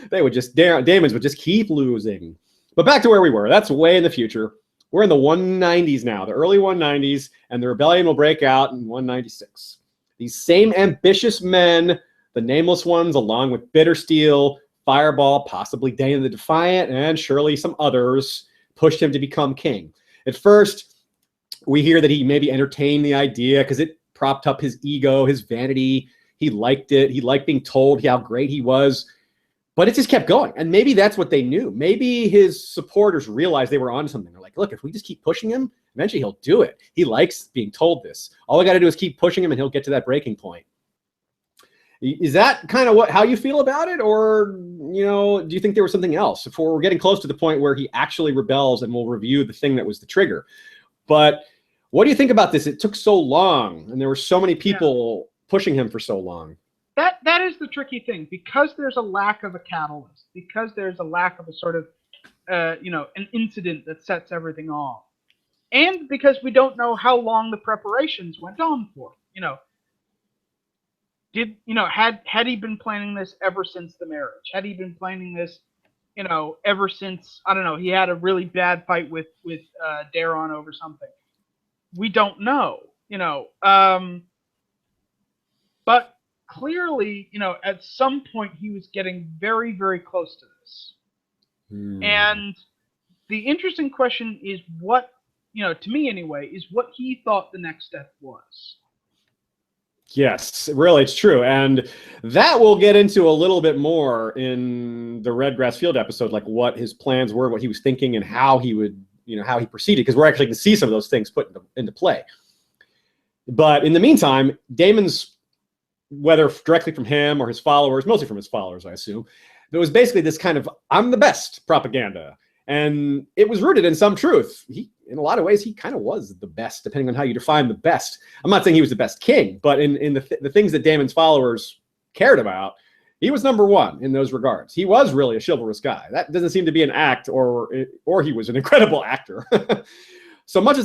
Daemon's would just keep losing. But back to where we were. That's way in the future. We're in the 190s now, the early 190s, and the rebellion will break out in 196. These same ambitious men, the nameless ones, along with Bittersteel, Fireball, possibly Daemon the Defiant, and surely some others, pushed him to become king. At first, we hear that he maybe entertained the idea because it propped up his ego, his vanity. He liked it. He liked being told how great he was. But it just kept going. And maybe that's what they knew. Maybe his supporters realized they were on something. They're like, look, if we just keep pushing him, eventually he'll do it. He likes being told this. All we got to do is keep pushing him and he'll get to that breaking point. Is that kind of how you feel about it? Or, do you think there was something else? Before we're getting close to the point where he actually rebels, and we'll review the thing that was the trigger. But what do you think about this? It took so long, and there were so many people pushing him for so long. That is the tricky thing, because there's a lack of a catalyst, because there's a lack of a sort of, an incident that sets everything off, and because we don't know how long the preparations went on for. Had he been planning this ever since the marriage? Had he been planning this, ever since, I don't know, he had a really bad fight with Daemon over something? We don't know, but clearly, at some point he was getting very, very close to this. And the interesting question is what, to me anyway, is what he thought the next step was. Yes, really, it's true. And that we'll get into a little bit more in the Red Grass Field episode, like what his plans were, what he was thinking, and how he would, how he proceeded, because we're actually going to see some of those things put into play. But in the meantime, Daemon's, whether directly from him or his followers, mostly from his followers, I assume, it was basically this kind of "I'm the best" propaganda. And it was rooted in some truth. In a lot of ways, he kind of was the best, depending on how you define the best. I'm not saying he was the best king, but in the things that Daemon's followers cared about, he was number one in those regards. He was really a chivalrous guy. That doesn't seem to be an act, or he was an incredible actor. So as much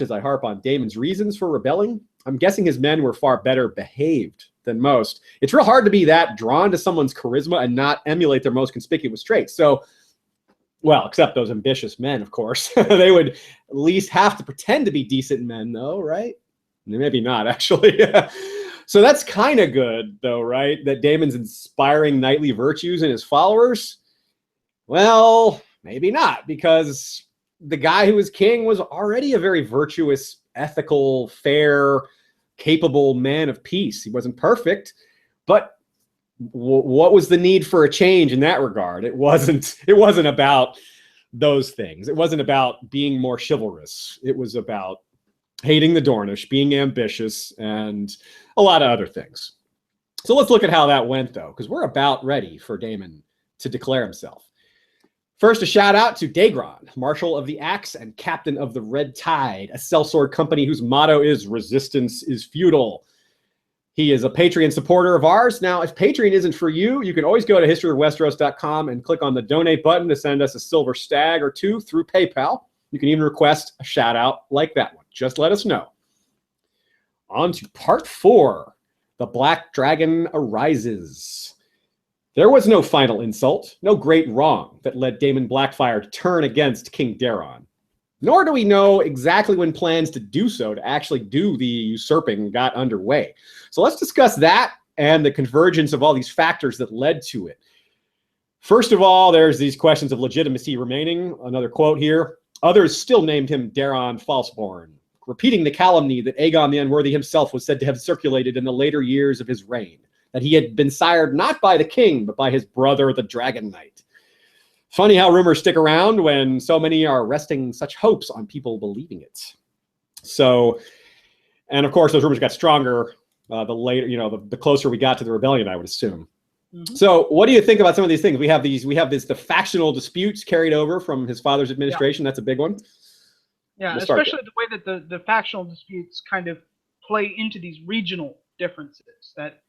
as I harp on Daemon's reasons for rebelling, I'm guessing his men were far better behaved than most. It's real hard to be that drawn to someone's charisma and not emulate their most conspicuous traits. So, well, except those ambitious men, of course. They would at least have to pretend to be decent men, though, right? Maybe not, actually. So that's kind of good, though, right? That Daemon's inspiring knightly virtues in his followers? Well, maybe not, because the guy who was king was already a very virtuous, ethical, fair, capable man of peace. He wasn't perfect, but what was the need for a change in that regard? It wasn't about those things. It wasn't about being more chivalrous. It was about hating the Dornish, being ambitious, and a lot of other things. So let's look at how that went, though, because we're about ready for Daemon to declare himself. First, a shout out to Daegron, Marshal of the Axe and Captain of the Red Tide, a sellsword company whose motto is "Resistance is futile." He is a Patreon supporter of ours. Now, if Patreon isn't for you, you can always go to historyofwesteros.com and click on the donate button to send us a silver stag or two through PayPal. You can even request a shout out like that one. Just let us know. On to part 4. The Black Dragon Arises. There was no final insult, no great wrong that led Daemon Blackfyre to turn against King Daeron. Nor do we know exactly when plans to do so, to actually do the usurping, got underway. So let's discuss that and the convergence of all these factors that led to it. First of all, there's these questions of legitimacy remaining. Another quote here. Others still named him Daeron Falseborn, repeating the calumny that Aegon the Unworthy himself was said to have circulated in the later years of his reign, that he had been sired not by the king, but by his brother, the Dragon Knight. Funny how rumors stick around when so many are resting such hopes on people believing it. So, and of course, those rumors got stronger the later, the closer we got to the rebellion, I would assume. Mm-hmm. So, what do you think about some of these things? We have the factional disputes carried over from his father's administration. Yeah. That's a big one. Yeah, especially the way that the factional disputes kind of play into these regional differences. That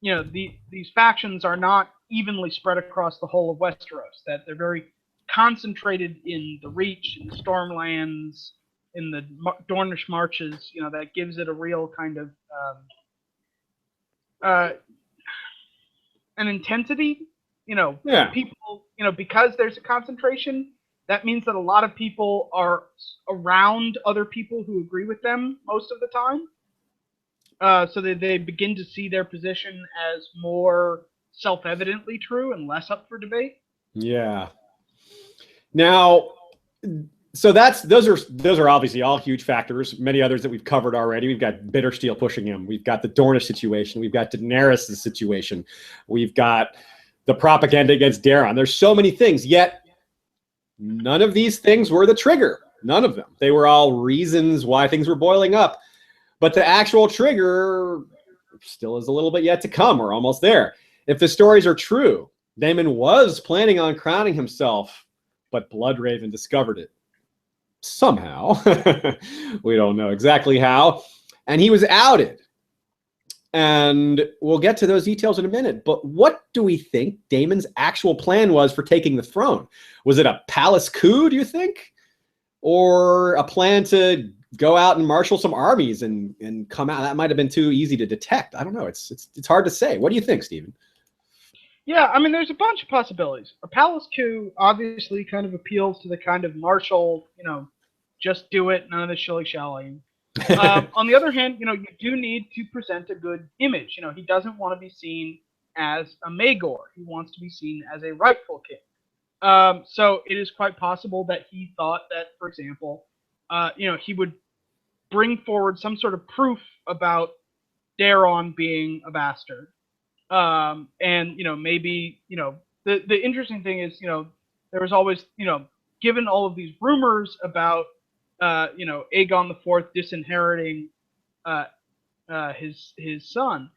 these factions are not evenly spread across the whole of Westeros, that they're very concentrated in the Reach, in the Stormlands, in the Dornish Marches. That gives it a real kind of an intensity. People, because there's a concentration, that means that a lot of people are around other people who agree with them most of the time. So that they begin to see their position as more self-evidently true and less up for debate. Yeah. Now, so those are obviously all huge factors. Many others that we've covered already. We've got Bittersteel pushing him. We've got the Dornish situation. We've got Daenerys' situation. We've got the propaganda against Daeron. There's so many things, yet none of these things were the trigger. None of them. They were all reasons why things were boiling up. But the actual trigger still is a little bit yet to come. We're almost there. If the stories are true, Daemon was planning on crowning himself, but Bloodraven discovered it. Somehow. We don't know exactly how. And he was outed. And we'll get to those details in a minute. But what do we think Daemon's actual plan was for taking the throne? Was it a palace coup, do you think? Or a plan to go out and marshal some armies and come out? That might have been too easy to detect. I don't know. It's hard to say. What do you think, Steven? Yeah, I mean, there's a bunch of possibilities. A palace coup obviously kind of appeals to the kind of martial, just do it, none of the shilly-shallying. On the other hand, you do need to present a good image. He doesn't want to be seen as a Maegor. He wants to be seen as a rightful king. So it is quite possible that he thought that, for example, he would bring forward some sort of proof about Daeron being a bastard. And, maybe, the interesting thing is, there was always, given all of these rumors about, Aegon the Fourth disinheriting his son,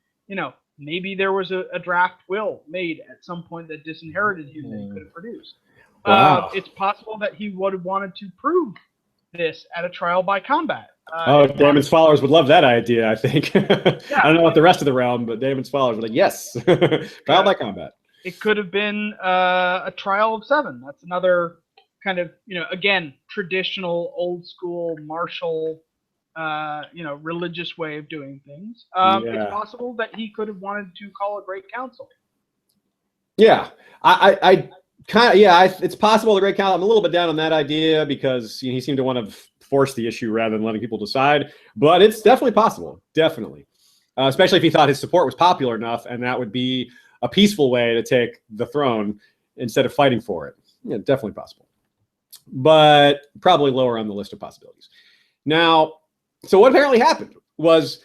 maybe there was a draft will made at some point that disinherited him that he could have produced. Wow. It's possible that he would have wanted to prove this at a trial by combat. Daemon's followers would love that idea, I think. Yeah, I don't know what the rest of the realm, but Daemon's followers were like, yes, trial by combat. It could have been a trial of 7. That's another kind of, again, traditional, old school, martial, religious way of doing things. It's possible that he could have wanted to call a great council. Yeah, it's possible the Great Council. I'm a little bit down on that idea because he seemed to want to force the issue rather than letting people decide. But it's definitely possible. Definitely. especially if he thought his support was popular enough, and that would be a peaceful way to take the throne instead of fighting for it. Yeah, definitely possible, but probably lower on the list of possibilities. Now, so what apparently happened was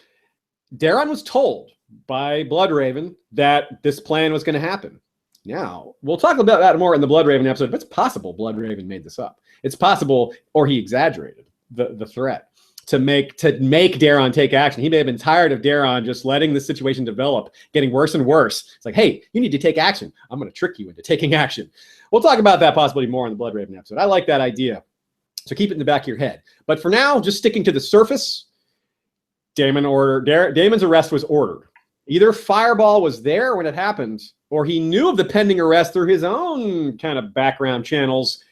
Daemon was told by Bloodraven that this plan was going to happen. Now, we'll talk about that more in the Bloodraven episode, but it's possible Bloodraven made this up. It's possible, or he exaggerated the threat to make Daemon take action. He may have been tired of Daemon just letting the situation develop, getting worse and worse. It's like, hey, you need to take action. I'm going to trick you into taking action. We'll talk about that possibility more in the Bloodraven episode. I like that idea. So keep it in the back of your head. But for now, just sticking to the surface, Daemon's arrest was ordered. Either Fireball was there when it happened, or he knew of the pending arrest through his own kind of background channels.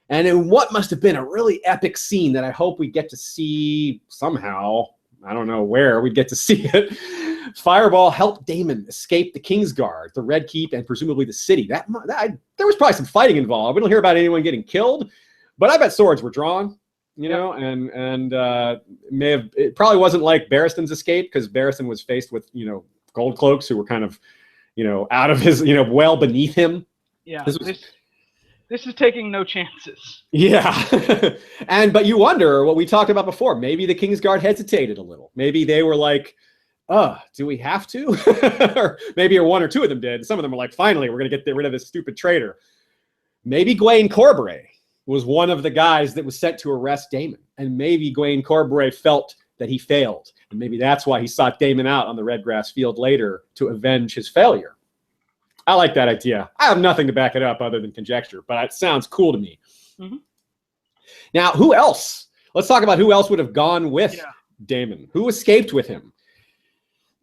And in what must have been a really epic scene that I hope we get to see somehow, I don't know where we'd get to see it, Fireball helped Daemon escape the Kingsguard, the Red Keep, and presumably the city. There was probably some fighting involved. We don't hear about anyone getting killed, but I bet swords were drawn. You know, and it probably wasn't like Barristan's escape, because Barristan was faced with, gold cloaks who were kind of, out of his, well beneath him. Yeah, this is taking no chances. Yeah, but you wonder what we talked about before. Maybe the Kingsguard hesitated a little. Maybe they were like, do we have to? Or maybe one or two of them did. Some of them were like, finally, we're going to get rid of this stupid traitor. Maybe Gwaine Corbray was one of the guys that was sent to arrest Daemon. And maybe Gwaine Corbray felt that he failed. And maybe that's why he sought Daemon out on the red grass field later to avenge his failure. I like that idea. I have nothing to back it up other than conjecture, but it sounds cool to me. Mm-hmm. Now, who else? Let's talk about who else would have gone with Daemon. Who escaped with him?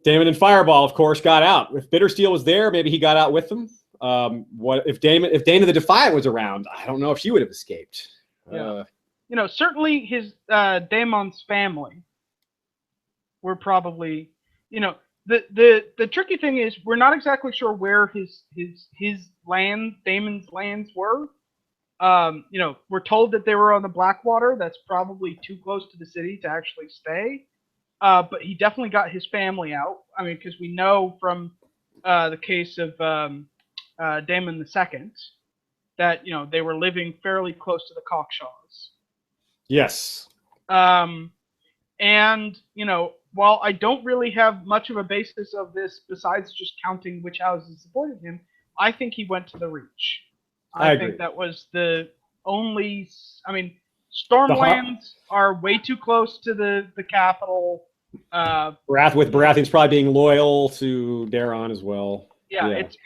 Daemon and Fireball, of course, got out. If Bittersteel was there, maybe he got out with them. What if Dana the Defiant was around? I don't know if she would have escaped. Yeah. Certainly his Daemon's family were probably, the tricky thing is we're not exactly sure where his land, Daemon's lands were. We're told that they were on the Blackwater. That's probably too close to the city to actually stay. But he definitely got his family out. I mean, because we know from the case of Daemon II that they were living fairly close to the Cockshaws. Yes. And while I don't really have much of a basis of this besides just counting which houses supported him, I think he went to the Reach. I think that was the only. I mean, Stormlands are way too close to the capital. Baratheon's probably being loyal to Daemon as well. Yeah, it's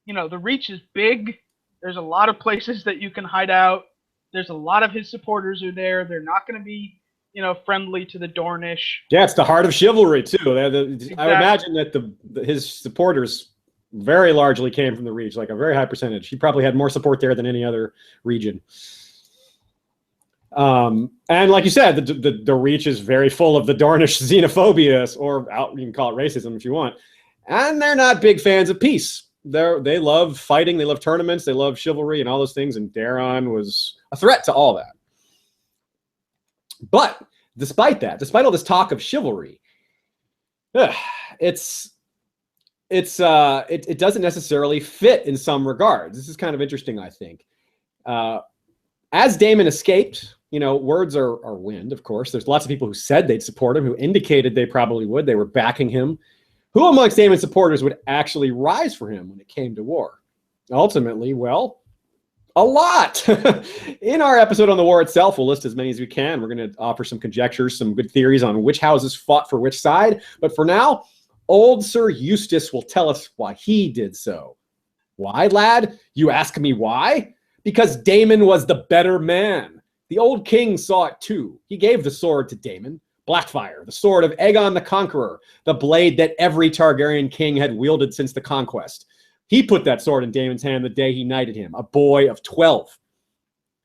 the Reach is big. There's a lot of places that you can hide out. There's a lot of his supporters are there. They're not going to be friendly to the Dornish. Yeah, it's the heart of chivalry too. Exactly. I would imagine that his supporters very largely came from the Reach, like a very high percentage. He probably had more support there than any other region. And like you said, the Reach is very full of the Dornish xenophobia, or you can call it racism if you want. And they're not big fans of peace. They love fighting, they love tournaments, they love chivalry and all those things. And Daemon was a threat to all that. But despite all this talk of chivalry, it doesn't necessarily fit in some regards. This is kind of interesting, I think. As Daemon escaped, words are wind, of course. There's lots of people who said they'd support him, who indicated they probably would. They were backing him. Who amongst Daemon's supporters would actually rise for him when it came to war? Ultimately, well, a lot. In our episode on the war itself, we'll list as many as we can. We're going to offer some conjectures, some good theories on which houses fought for which side. But for now, old Sir Eustace will tell us why he did so. Why, lad? You ask me why? Because Daemon was the better man. The old king saw it too. He gave the sword to Daemon. Blackfyre, the sword of Aegon the Conqueror, the blade that every Targaryen king had wielded since the conquest. He put that sword in Daemon's hand the day he knighted him, a boy of 12.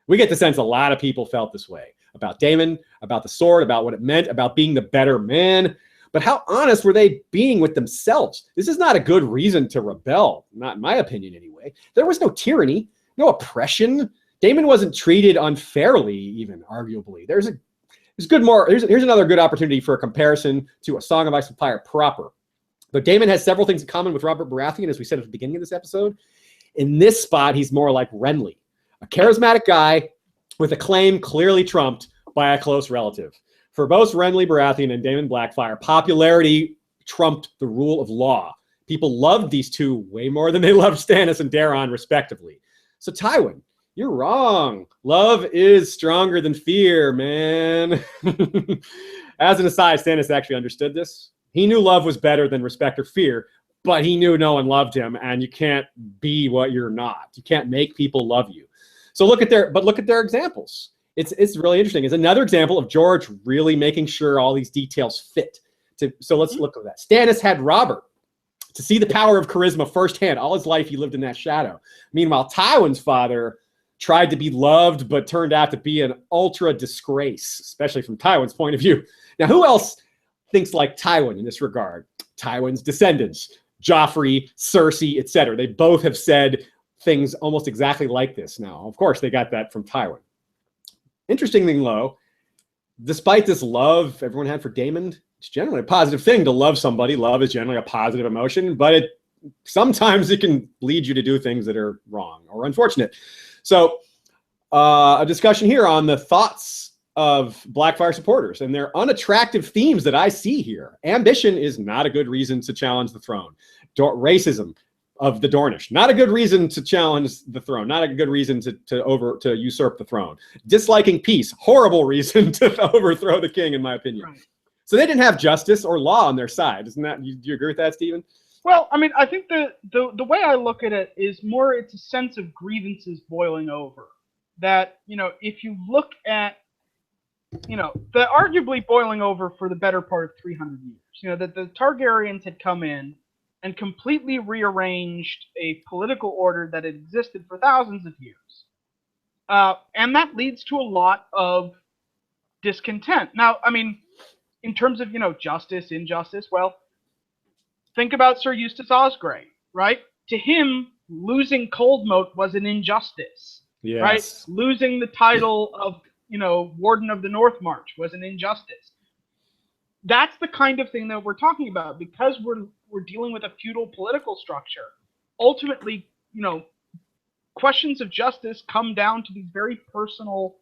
We get the sense a lot of people felt this way about Daemon, about the sword, about what it meant, about being the better man. But how honest were they being with themselves? This is not a good reason to rebel, not in my opinion anyway. There was no tyranny, no oppression. Daemon wasn't treated unfairly, even arguably. Here's another good opportunity for a comparison to A Song of Ice and Fire proper. But Daemon has several things in common with Robert Baratheon, as we said at the beginning of this episode. In this spot, he's more like Renly, a charismatic guy with a claim clearly trumped by a close relative. For both Renly Baratheon and Daemon Blackfyre, popularity trumped the rule of law. People loved these two way more than they loved Stannis and Daeron, respectively. So Tywin, you're wrong. Love is stronger than fear, man. As an aside, Stannis actually understood this. He knew love was better than respect or fear, but he knew no one loved him, and you can't be what you're not. You can't make people love you. So look at their examples. It's really interesting. It's another example of George really making sure all these details fit. So let's look at that. Stannis had Robert to see the power of charisma firsthand. All his life, he lived in that shadow. Meanwhile, Tywin's father tried to be loved, but turned out to be an ultra disgrace, especially from Tywin's point of view. Now, who else thinks like Tywin in this regard? Tywin's descendants, Joffrey, Cersei, etc. They both have said things almost exactly like this now. Of course, they got that from Tywin. Interesting thing, though, despite this love everyone had for Daemon, it's generally a positive thing to love somebody. Love is generally a positive emotion, but sometimes it can lead you to do things that are wrong or unfortunate. So a discussion here on the thoughts of Blackfyre supporters and their unattractive themes that I see here. Ambition is not a good reason to challenge the throne. Racism of the Dornish, not a good reason to challenge the throne, not a good reason to usurp the throne. Disliking peace, horrible reason to overthrow the king, in my opinion. Right. So they didn't have justice or law on their side. Isn't that, do you agree with that, Stephen? Well, I mean, I think the way I look at it is more it's a sense of grievances boiling over. That, if you look at, the arguably boiling over for the better part of 300 years, that the Targaryens had come in and completely rearranged a political order that had existed for thousands of years. And that leads to a lot of discontent. Now, I mean, in terms of, justice, injustice, well, think about Sir Eustace Osgrey, right? To him, losing Coldmoat was an injustice, yes. Right? Losing the title of, Warden of the North March was an injustice. That's the kind of thing that we're talking about because we're dealing with a feudal political structure. Ultimately, questions of justice come down to these very personal,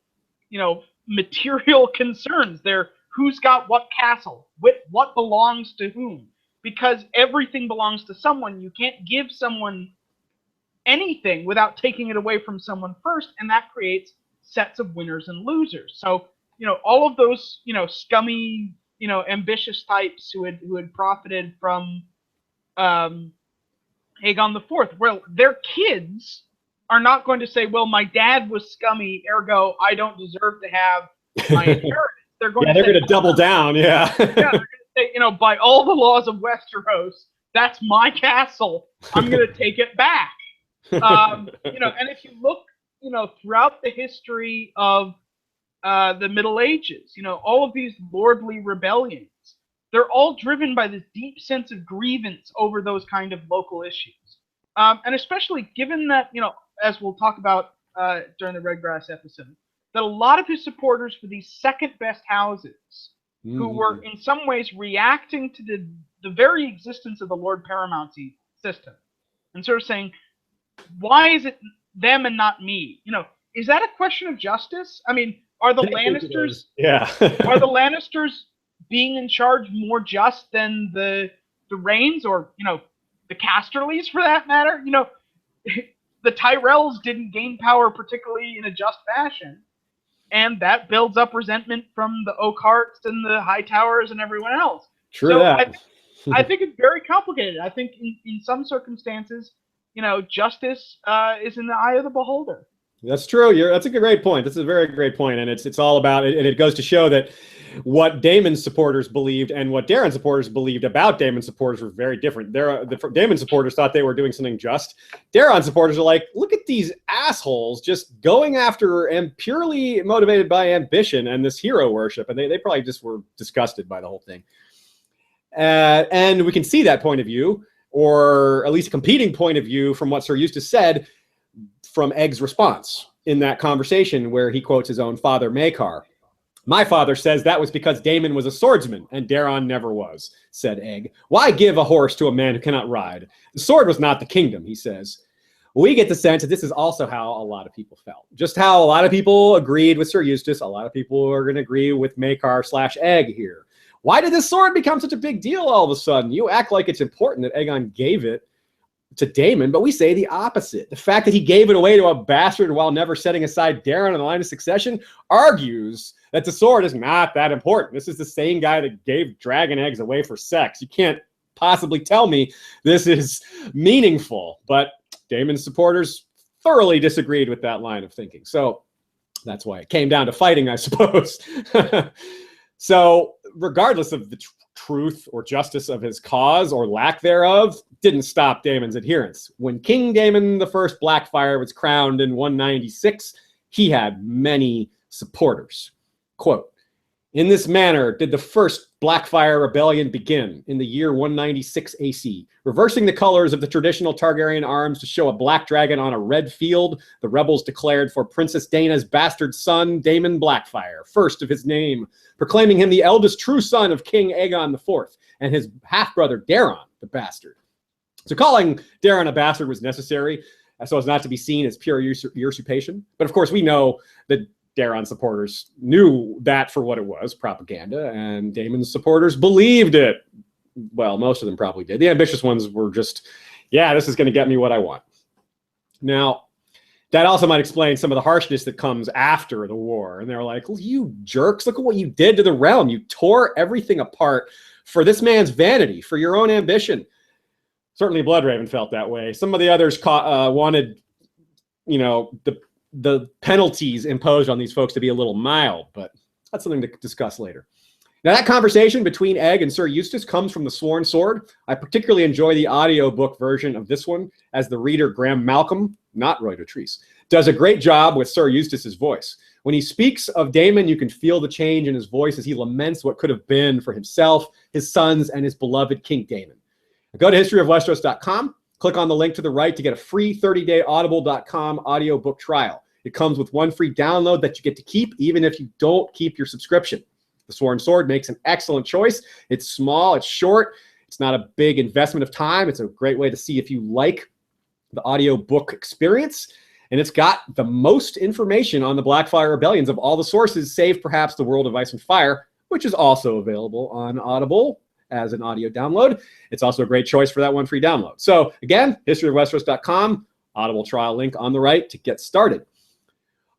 material concerns. They're who's got what castle, what belongs to whom. Because everything belongs to someone. You can't give someone anything without taking it away from someone first, and that creates sets of winners and losers. So, all of those, scummy, ambitious types who had profited from Aegon IV, well, their kids are not going to say, well, my dad was scummy, ergo I don't deserve to have my inheritance. They're going to double down, yeah. Yeah, they're going to say, by all the laws of Westeros, that's my castle. I'm going to take it back. And if you look, throughout the history of the Middle Ages, all of these lordly rebellions, they're all driven by this deep sense of grievance over those kind of local issues. And especially given that, as we'll talk about during the Redgrass episode, that a lot of his supporters for these second-best houses, who were in some ways reacting to the very existence of the Lord Paramountcy system, and sort of saying, why is it them and not me? Is that a question of justice? I mean, are the Lannisters are the Lannisters being in charge more just than the Reynes or, the Casterlys for that matter? The Tyrells didn't gain power particularly in a just fashion. And that builds up resentment from the Oakharts and the Hightowers and everyone else. True that. I think it's very complicated. I think in some circumstances, justice is in the eye of the beholder. That's true. That's a great point. That's a very great point. And it's all about it. And it goes to show that what Daemon's supporters believed and what Daeron's supporters believed about Daemon's supporters were very different. The Daemon supporters thought they were doing something just. Daeron supporters are like, look at these assholes just going after and purely motivated by ambition and this hero worship. And they probably just were disgusted by the whole thing. And we can see that point of view, or at least a competing point of view from what Sir Eustace said from Egg's response in that conversation where he quotes his own father, Maekar. My father says that was because Daemon was a swordsman and Daeron never was, said Egg. Why give a horse to a man who cannot ride? The sword was not the kingdom, he says. We get the sense that this is also how a lot of people felt. Just how a lot of people agreed with Sir Eustace, a lot of people are going to agree with Maekar/Egg here. Why did this sword become such a big deal all of a sudden? You act like it's important that Aegon gave it to Daemon, but we say the opposite. The fact that he gave it away to a bastard while never setting aside Daeron in the line of succession argues that the sword is not that important. This is the same guy that gave dragon eggs away for sex. You can't possibly tell me this is meaningful, but Daemon's supporters thoroughly disagreed with that line of thinking. So that's why it came down to fighting, I suppose. So regardless of the truth or justice of his cause or lack thereof, didn't stop Daemon's adherence. When King Daemon the First Blackfyre was crowned in 196, he had many supporters. Quote, in this manner did the first Blackfyre rebellion begin in the year 196 AC. Reversing the colors of the traditional Targaryen arms to show a black dragon on a red field, the rebels declared for Princess Dana's bastard son, Daemon Blackfyre, first of his name, proclaiming him the eldest true son of King Aegon IV and his half-brother Daeron, the bastard. So calling Daeron a bastard was necessary so as not to be seen as pure usurpation. But of course, we know that Daeron supporters knew that for what it was, propaganda, and Daemon's supporters believed it. Well, most of them probably did. The ambitious ones were just, yeah, this is going to get me what I want. Now, that also might explain some of the harshness that comes after the war. And they're like, well, you jerks, look at what you did to the realm. You tore everything apart for this man's vanity, for your own ambition. Certainly Bloodraven felt that way. Some of the others wanted, you know, the penalties imposed on these folks to be a little mild, but that's something to discuss later. Now, that conversation between Egg and Sir Eustace comes from The Sworn Sword. I particularly enjoy the audiobook version of this one, as the reader Graham Malcolm, not Roy Dotrice, does a great job with Sir Eustace's voice. When he speaks of Daemon, you can feel the change in his voice as he laments what could have been for himself, his sons, and his beloved King Daemon. Go to historyofwesteros.com, click on the link to the right to get a free 30-day audible.com audiobook trial. It comes with one free download that you get to keep, even if you don't keep your subscription. The Sworn Sword makes an excellent choice. It's small, it's short, it's not a big investment of time. It's a great way to see if you like the audiobook experience. And it's got the most information on the Blackfyre rebellions of all the sources, save perhaps the World of Ice and Fire, which is also available on Audible as an audio download. It's also a great choice for that one free download. So again, historyofwesteros.com, Audible trial link on the right to get started.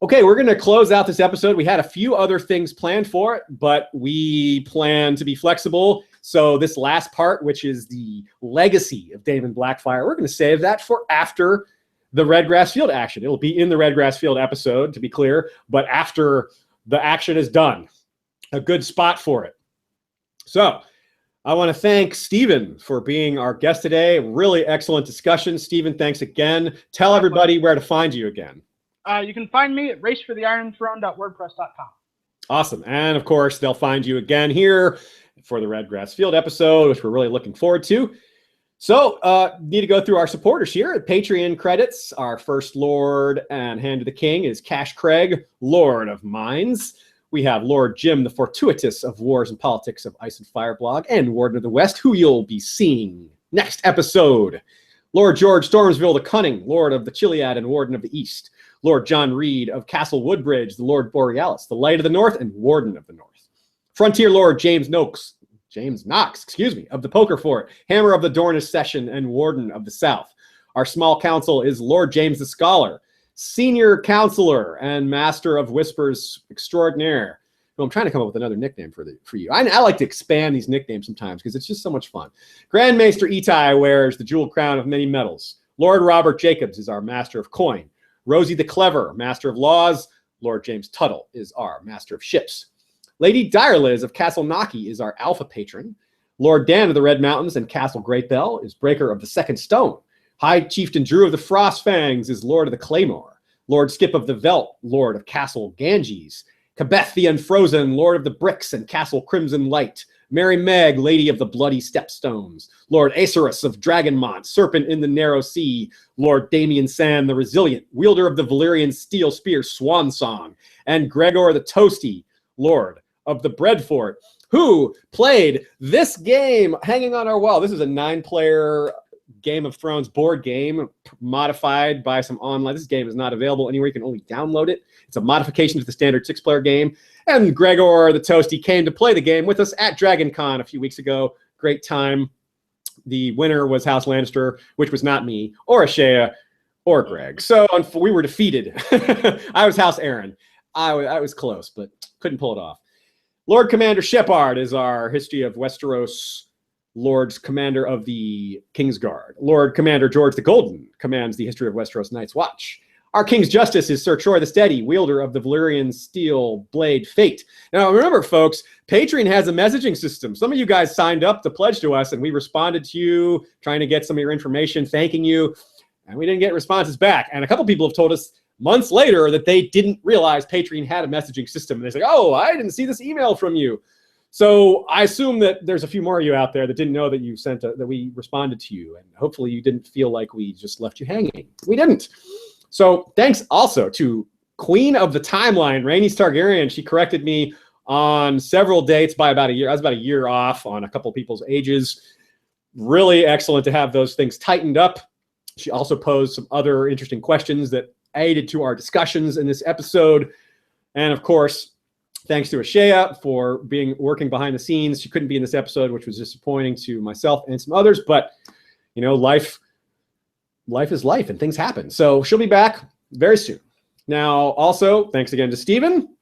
Okay, we're going to close out this episode. We had a few other things planned for it, but we plan to be flexible. So this last part, which is the legacy of Daemon Blackfyre, we're going to save that for after the Redgrass Field action. It'll be in the Redgrass Field episode, to be clear, but after the action is done. A good spot for it. So I want to thank Steven for being our guest today. Really excellent discussion. Steven, thanks again. Tell everybody where to find you again. You can find me at racefortheironthrone.wordpress.com. Awesome. And of course, they'll find you again here for the Redgrass Field episode, which we're really looking forward to. So need to go through our supporters here. Patreon credits. Our First Lord and Hand of the King is Cash Craig, Lord of Mines. We have Lord Jim, the Fortuitous of Wars and Politics of Ice and Fire blog, and Warden of the West, who you'll be seeing next episode. Lord George Stormsville the Cunning, Lord of the Chiliad and Warden of the East. Lord John Reed of Castle Woodbridge, the Lord Borealis, the Light of the North, and Warden of the North. Frontier Lord James Knox, of the Poker Fort, Hammer of the Dornish Session, and Warden of the South. Our small council is Lord James the Scholar, Senior Counselor and Master of Whispers Extraordinaire. Well, I'm trying to come up with another nickname for you. I like to expand these nicknames sometimes because it's just so much fun. Grand Maester Itai wears the jeweled crown of many metals. Lord Robert Jacobs is our Master of Coin. Rosie the Clever, Master of Laws. Lord James Tuttle is our Master of Ships. Lady Direliz of Castle Naki is our Alpha Patron. Lord Dan of the Red Mountains and Castle Great Bell is Breaker of the Second Stone. High Chieftain Drew of the Frost Fangs is Lord of the Claymore. Lord Skip of the Veldt, Lord of Castle Ganges. Kabeth the Unfrozen, Lord of the Bricks and Castle Crimson Light. Mary Meg, Lady of the Bloody Stepstones. Lord Acerus of Dragonmont, Serpent in the Narrow Sea. Lord Damian Sand, the Resilient, wielder of the Valyrian Steel Spear Swan Song. And Gregor the Toasty, Lord of the Breadfort, who played this game hanging on our wall. This is a 9-player Game of Thrones board game modified by some online. This game is not available anywhere. You can only download it. It's a modification to the standard 6-player game. And Gregor the Toasty came to play the game with us at DragonCon a few weeks ago. Great time. The winner was House Lannister, which was not me or Ashea or Greg. So we were defeated. I was House Aaron. I was close, but couldn't pull it off. Lord Commander Shepard is our History of Westeros Lord's Commander of the Kingsguard. Lord Commander George the Golden commands the History of Westeros Night's Watch. Our King's Justice is Sir Troy the Steady, wielder of the Valyrian steel blade Fate. Now, remember, folks, Patreon has a messaging system. Some of you guys signed up to pledge to us, and we responded to you, trying to get some of your information, thanking you, and we didn't get responses back. And a couple people have told us months later that they didn't realize Patreon had a messaging system. And they say, oh, I didn't see this email from you. So I assume that there's a few more of you out there that didn't know that you sent that we responded to you, and hopefully you didn't feel like we just left you hanging. We didn't. So thanks also to Queen of the Timeline, Rhaenys Targaryen. She corrected me on several dates by about a year. I was about a year off on a couple of people's ages. Really excellent to have those things tightened up. She also posed some other interesting questions that aided to our discussions in this episode. And of course, thanks to Ashea for working behind the scenes. She couldn't be in this episode, which was disappointing to myself and some others. But, you know, life is life and things happen. So she'll be back very soon. Now, also, thanks again to Steven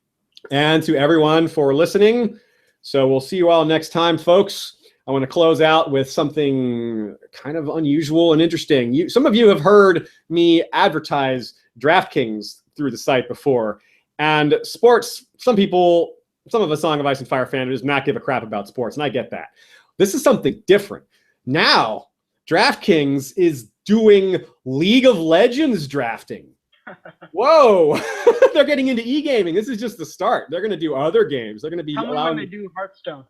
and to everyone for listening. So we'll see you all next time, folks. I want to close out with something kind of unusual and interesting. Some of you have heard me advertise DraftKings through the site before. And sports, some of us Song of Ice and Fire fans does not give a crap about sports, and I get that. This is something different. Now, DraftKings is doing League of Legends drafting. Whoa, they're getting into e-gaming. This is just the start. They're going to do other games. They're going to be when they do Hearthstone.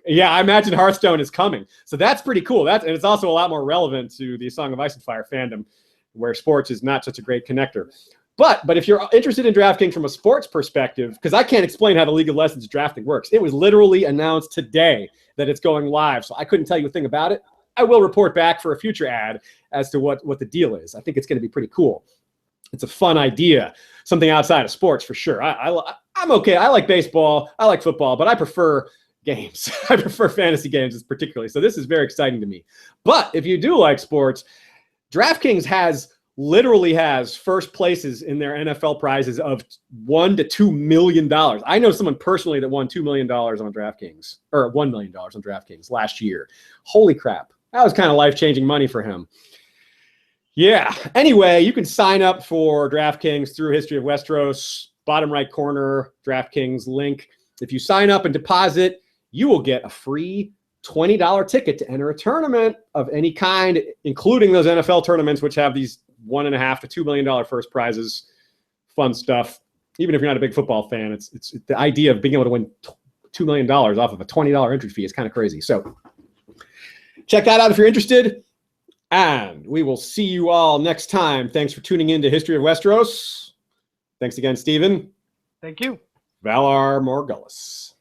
Yeah, I imagine Hearthstone is coming. So that's pretty cool. And it's also a lot more relevant to the Song of Ice and Fire fandom, where sports is not such a great connector. But if you're interested in DraftKings from a sports perspective, because I can't explain how the League of Legends drafting works. It was literally announced today that it's going live, so I couldn't tell you a thing about it. I will report back for a future ad as to what the deal is. I think it's going to be pretty cool. It's a fun idea, something outside of sports for sure. I'm okay. I like baseball. I like football, but I prefer games. I prefer fantasy games particularly. So this is very exciting to me. But if you do like sports, DraftKings literally has first places in their NFL prizes of $1 to $2 million. I know someone personally that won $2 million on DraftKings, or $1 million on DraftKings last year. Holy crap. That was kind of life-changing money for him. Yeah. Anyway, you can sign up for DraftKings through History of Westeros, bottom right corner, DraftKings link. If you sign up and deposit, you will get a free $20 ticket to enter a tournament of any kind, including those NFL tournaments, which have these $1.5 to $2 million first prizes. Fun stuff. Even if you're not a big football fan, it's the idea of being able to win $2 million off of a $20 entry fee is kind of crazy. So check that out if you're interested. And we will see you all next time. Thanks for tuning in to History of Westeros. Thanks again, Steven. Thank you. Valar Morghulis.